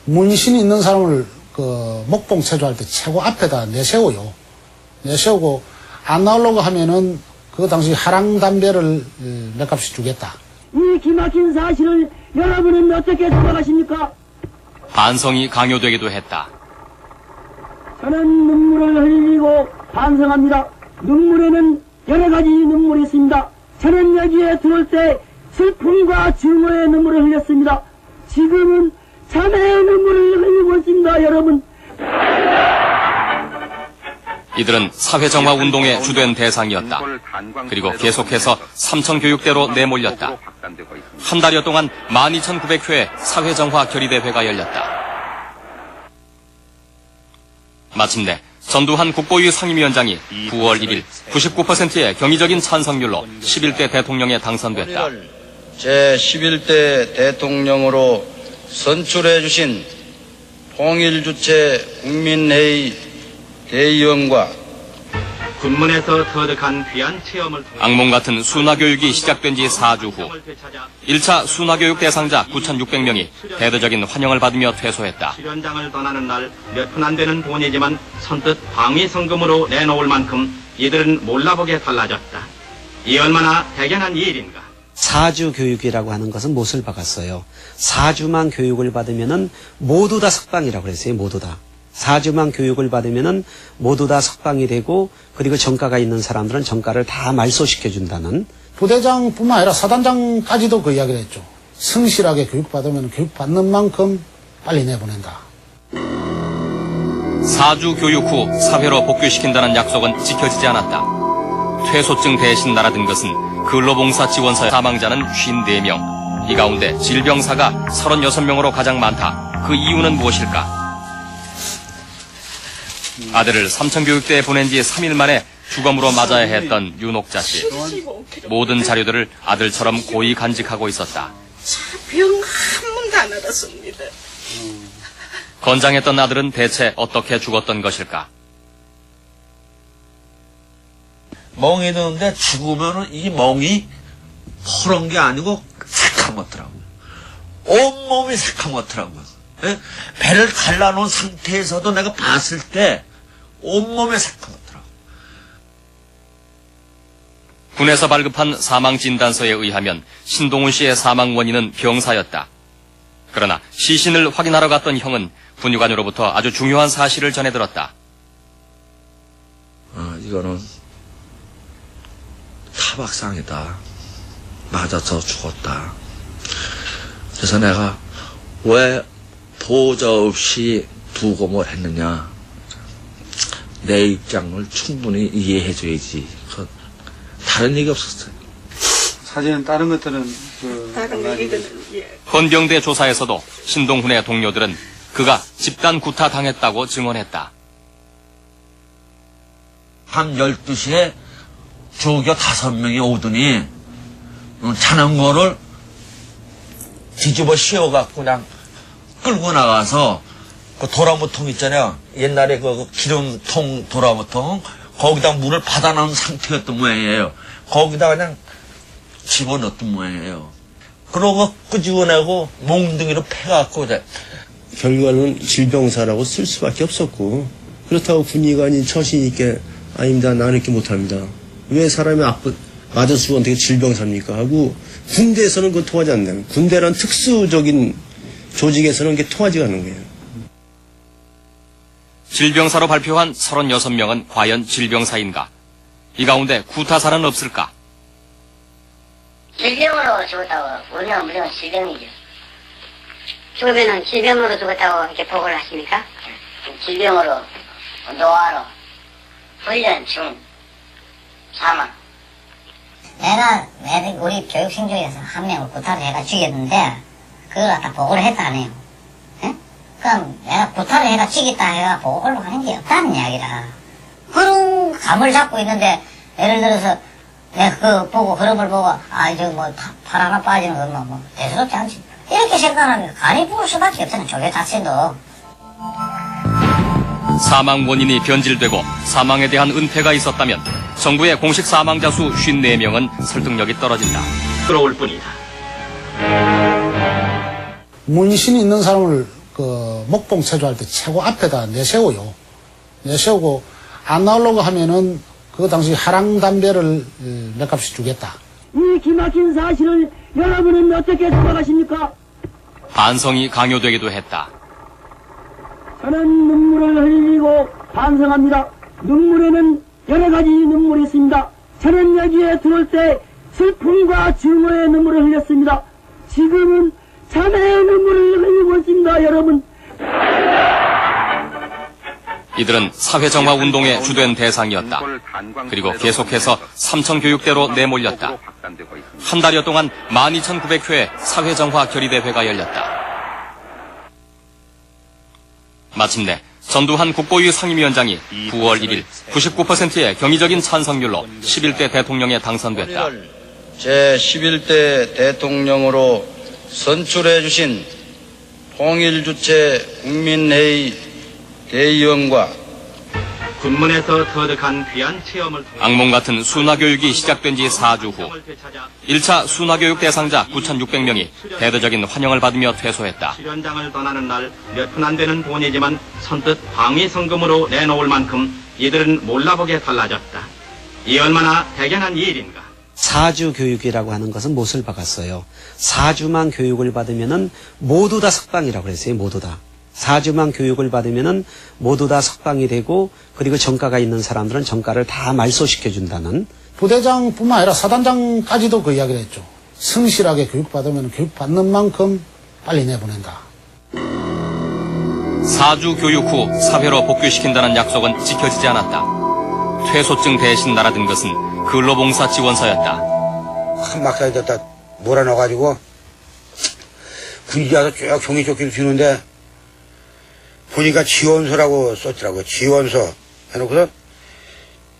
문신 있는 사람을 그 목동 체조할 때 최고 앞에다 내세워요. 내세우고 안 나오려고 하면은 그 당시 하랑 담배를 몇 값씩 주겠다. 이 기막힌 사실을 여러분은 어떻게 생각하십니까? 반성이 강요되기도 했다. 저는 눈물을 흘리고 반성합니다. 눈물에는 여러 가지 눈물이 있습니다. 저는 여기에 들어올 때 슬픔과 증오의 눈물을 흘렸습니다. 지금은 자매의 눈물을 흘리고 있습니다, 여러분. 이들은 사회정화 운동의 주된 대상이었다. 그리고 계속해서 삼천교육대로 내몰렸다. 한 달여 동안 12,900회의 사회정화 결의대회가 열렸다. 마침내 전두환 국보위 상임위원장이 9월 1일 99%의 경의적인 찬성률로 11대 대통령에 당선됐다. 제11대 대통령으로 선출해 주신 통일주체 국민회의 대의원과 군문에서 터득한 귀한 체험을 통해 악몽 같은 순화교육이 시작된 지 4주 후 1차 순화교육 대상자 9,600명이 대대적인 환영을 받으며 퇴소했다. 수련장을 떠나는 날 몇 푼 안 되는 돈이지만 선뜻 방위성금으로 내놓을 만큼 이들은 몰라보게 달라졌다. 이 얼마나 대견한 일인가. 4주 교육이라고 하는 것은 못을 박았어요. 4주만 교육을 받으면은 모두 다 석방이라고 그랬어요. 모두 다. 4주만 교육을 받으면은 모두 다 석방이 되고 그리고 전과가 있는 사람들은 전과를 다 말소시켜준다는. 부대장뿐만 아니라 사단장까지도 그 이야기를 했죠. 성실하게 교육받으면 교육받는 만큼 빨리 내보낸다. 사주 교육 후 사회로 복귀시킨다는 약속은 지켜지지 않았다. 퇴소증 대신 날아든 것은 근로봉사 지원사 사망자는 54명. 이 가운데 질병사가 36명으로 가장 많다. 그 이유는 무엇일까? 아들을 삼천교육대에 보낸 지 3일 만에 주검으로 맞아야 했던 윤옥자 씨. 모든 자료들을 아들처럼 고이 간직하고 있었다. 병 한 번도 안 알았습니다. 건장했던 아들은 대체 어떻게 죽었던 것일까? 멍이 드는데 죽으면은 이 멍이 퍼런 게 아니고 새카맣더라고요. 온몸이 새카맣더라고요. 예? 배를 갈라놓은 상태에서도 내가 봤을 때 온몸이 새카맣더라고요. 군에서 발급한 사망진단서에 의하면 신동훈 씨의 사망 원인은 병사였다. 그러나 시신을 확인하러 갔던 형은 분유관으로부터 아주 중요한 사실을 전해들었다. 이거는 타박상이다. 맞아서 죽었다. 그래서 내가 왜 보호자 없이 부검을 했느냐. 내 입장을 충분히 이해해줘야지. 다른 얘기 없었어요. 사실은 다른 것들은 다른 얘기는 예. 헌병대 조사에서도 신동훈의 동료들은 그가 집단 구타 당했다고 증언했다. 밤 12시에 조교 5명이 오더니 자전거를 뒤집어 씌워갖고 그냥 끌고 나가서 그 도라무통 있잖아요. 옛날에 그 기름통 도라무통 거기다 물을 받아놓은 상태였던 모양이에요. 거기다 그냥 집어넣었던 모양이에요. 그러고 끄집어내고 몽둥이로 패갖고 결과는 질병사라고 쓸 수밖에 없었고 그렇다고 군의관이 처신 있게 아닙니다. 나는 이렇게 못합니다. 왜 사람이 맞아 죽으면 어떻게 질병사입니까? 하고 군대에서는 그거 통하지 않나요? 군대란 특수적인 조직에서는 그게 통하지가 않는 거예요. 질병사로 발표한 36명은 과연 질병사인가? 이 가운데 구타사는 없을까? 질병으로 죽었다고 우리는 무조건 질병이죠. 죽으면은 질병으로 죽었다고 이렇게 보고를 하십니까? 질병으로, 노화로, 훈련 중, 사망. 내가 우리 교육생 중에서 한 명을 구타를 해가 죽였는데 그걸 갖다 보고를 했다 하네요. 예? 그럼 내가 구타를 해가 죽였다 해가 보고를 하는 게 없다는 이야기라. 그런 감을 잡고 있는데 예를 들어서 내가 그거 보고 흐름을 보고 저거 뭐 팔 하나 빠지는 건 뭐 대수롭지 않지. 이렇게 생각하면 간이 부을 수밖에 없잖아요. 조교 자체도. 사망 원인이 변질되고 사망에 대한 은폐가 있었다면 정부의 공식 사망자 수 54명은 설득력이 떨어진다. 부러울 뿐이다. 문신 있는 사람을 목동 체조할 때 최고 앞에다 내세워요. 내세우고 안 나오려고 하면은 그 당시 하랑 담배를 몇 값씩 주겠다. 이 기막힌 사실을 여러분은 어떻게 생각하십니까? 반성이 강요되기도 했다. 저는 눈물을 흘리고 반성합니다. 눈물에는 여러 가지 눈물이 있습니다. 저는 여기에 들어올 때 슬픔과 증오의 눈물을 흘렸습니다. 지금은 자매의 눈물을 흘리고 있습니다, 여러분. 이들은 사회정화 운동의 주된 대상이었다. 그리고 계속해서 삼천교육대로 내몰렸다. 한 달여 동안 12,900회의 사회정화 결의대회가 열렸다. 마침내 전두환 국보위 상임위원장이 9월 1일 99%의 경의적인 찬성률로 11대 대통령에 당선됐다. 제11대 대통령으로 선출해 주신 통일주체 국민회의 대의원과 군문에서 터득한 귀한 체험을 통해 악몽 같은 순화교육이 시작된 지 4주 후 1차 순화교육 대상자 9,600명이 대대적인 환영을 받으며 퇴소했다. 수련장을 떠나는 날 몇 푼 안 되는 돈이지만 선뜻 방위성금으로 내놓을 만큼 이들은 몰라보게 달라졌다. 이 얼마나 대견한 일인가. 4주 교육이라고 하는 것은 못을 박았어요. 4주만 교육을 받으면은 모두 다 석방이라고 그랬어요. 모두 다. 4주만 교육을 받으면은 모두 다 석방이 되고 그리고 정가가 있는 사람들은 정가를 다 말소시켜준다는. 부대장뿐만 아니라 사단장까지도 그 이야기를 했죠. 성실하게 교육받으면 교육받는 만큼 빨리 내보낸다. 4주 교육 후 사회로 복귀시킨다는 약속은 지켜지지 않았다. 퇴소증 대신 날아든 것은 근로봉사 지원서였다. 한 막사에다 몰아넣어가지고 군기 와서 쭉 종이조끼를 주는데 보니까 지원서라고 썼더라고요. 지원서 해놓고서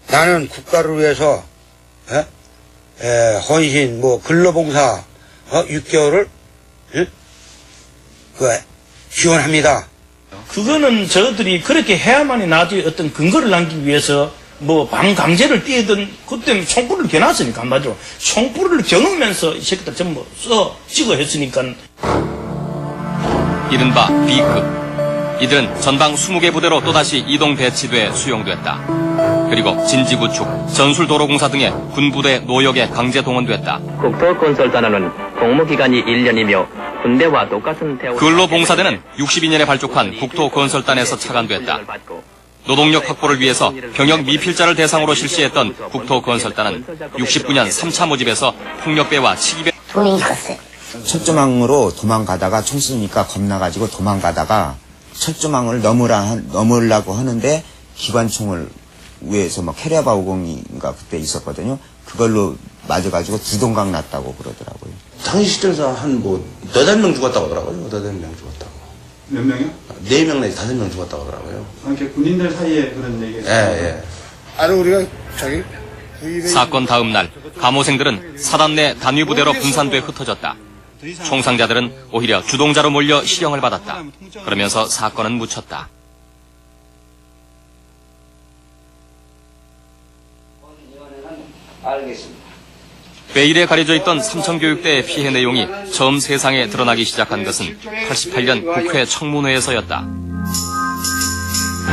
나는 국가를 위해서 헌신 근로봉사 6개월을 지원합니다. 그거는 저들이 그렇게 해야만이 나중에 어떤 근거를 남기기 위해서 반강제를 띄우던 그때 총불을 겨놨으니까 한마디로 총불을 겨누면서 이 새끼들 전부 찍어 했으니까. 이른바 B급. 이들은 전방 20개 부대로 또다시 이동 배치돼 수용됐다. 그리고 진지구축, 전술도로공사 등의 군부대 노역에 강제 동원됐다. 국토건설단은 복무기간이 1년이며 군대와 똑같은 대우. 근로봉사대는 62년에 발족한 국토건설단에서 차관됐다. 노동력 확보를 위해서 병역 미필자를 대상으로 실시했던 국토건설단은 69년 3차 모집에서 폭력배와 시기배 돈이 컸어요. 철조망으로 도망가다가 총 쏘니까 겁나가지고 도망가다가 철조망을 넘으려고 하는데 기관총을 위에서 캐리어바 50인가 그때 있었거든요. 그걸로 맞아가지고 두동강 났다고 그러더라고요. 당시 시점에서 한 8명 죽었다고 하더라고요. 8명 죽었다고. 몇 명이요? 4명 내지 5명 죽었다고 하더라고요. 이렇게 군인들 사이에 그런 얘기가. 예. 아니, 우리가 사건 다음 날 감호생들은 사단 내 단위부대로 분산돼 흩어졌다. 총상자들은 오히려 주동자로 몰려 실형을 받았다. 그러면서 사건은 묻혔다. 알겠습니다. 베일에 가려져 있던 삼천교육대의 피해 내용이 처음 세상에 드러나기 시작한 것은 88년 국회 청문회에서였다.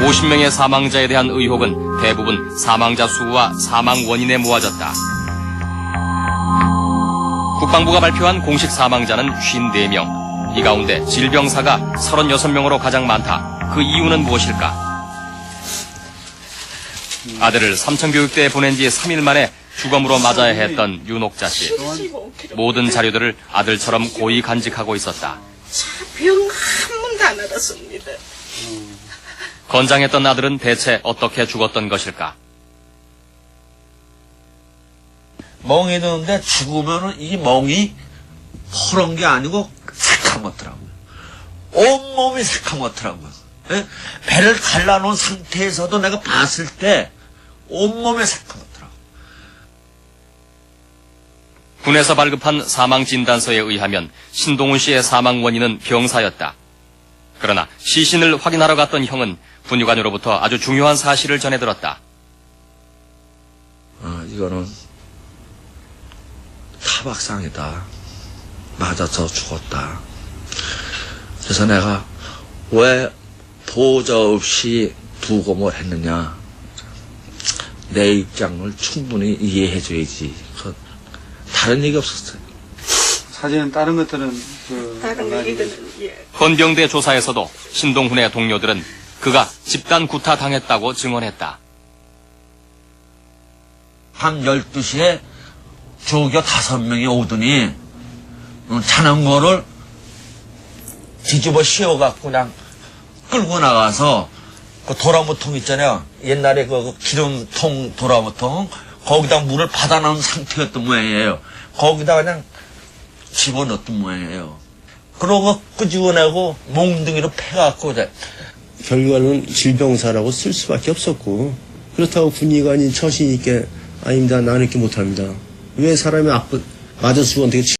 50명의 사망자에 대한 의혹은 대부분 사망자 수와 사망 원인에 모아졌다. 국방부가 발표한 공식 사망자는 54명. 이 가운데 질병사가 36명으로 가장 많다. 그 이유는 무엇일까? 아들을 삼천교육대에 보낸 지 3일 만에 주검으로 맞아야 했던 윤옥자 씨. 모든 자료들을 아들처럼 고이 간직하고 있었다. 병 한 번도 안 알았습니다. 건장했던 아들은 대체 어떻게 죽었던 것일까? 멍이 드는데 죽으면은 이 멍이 퍼런 게 아니고 새카맣더라고요. 온몸이 새카맣더라고요. 예? 배를 갈라놓은 상태에서도 내가 봤을 때 온몸이 새카맣더라고요. 군에서 발급한 사망진단서에 의하면 신동훈 씨의 사망 원인은 병사였다. 그러나 시신을 확인하러 갔던 형은 분유관으로부터 아주 중요한 사실을 전해들었다. 이거는 타박상이다. 맞아서 죽었다. 그래서 내가 왜 보호자 없이 부검을 했느냐. 내 입장을 충분히 이해해줘야지. 다른 얘기 없었어요. 사실은 다른 것들은 다른 얘기들은 건병대 조사에서도 신동훈의 동료들은 그가 집단 구타 당했다고 증언했다. 밤 12시에 조교 5명이 오더니 자전거를 뒤집어 씌워갖고 그냥 끌고 나가서 그 도라무통 있잖아요. 옛날에 그 기름통 도라무통 거기다 물을 받아놓은 상태였던 모양이에요. 거기다 그냥 집어넣었던 모양이에요. 그러고 끄집어내고 몽둥이로 패갖고 결과는 질병사라고 쓸 수밖에 없었고 그렇다고 군의관이 처신 있게 아닙니다. 나는 이렇게 못합니다. 왜 사람이 맞아 죽었는데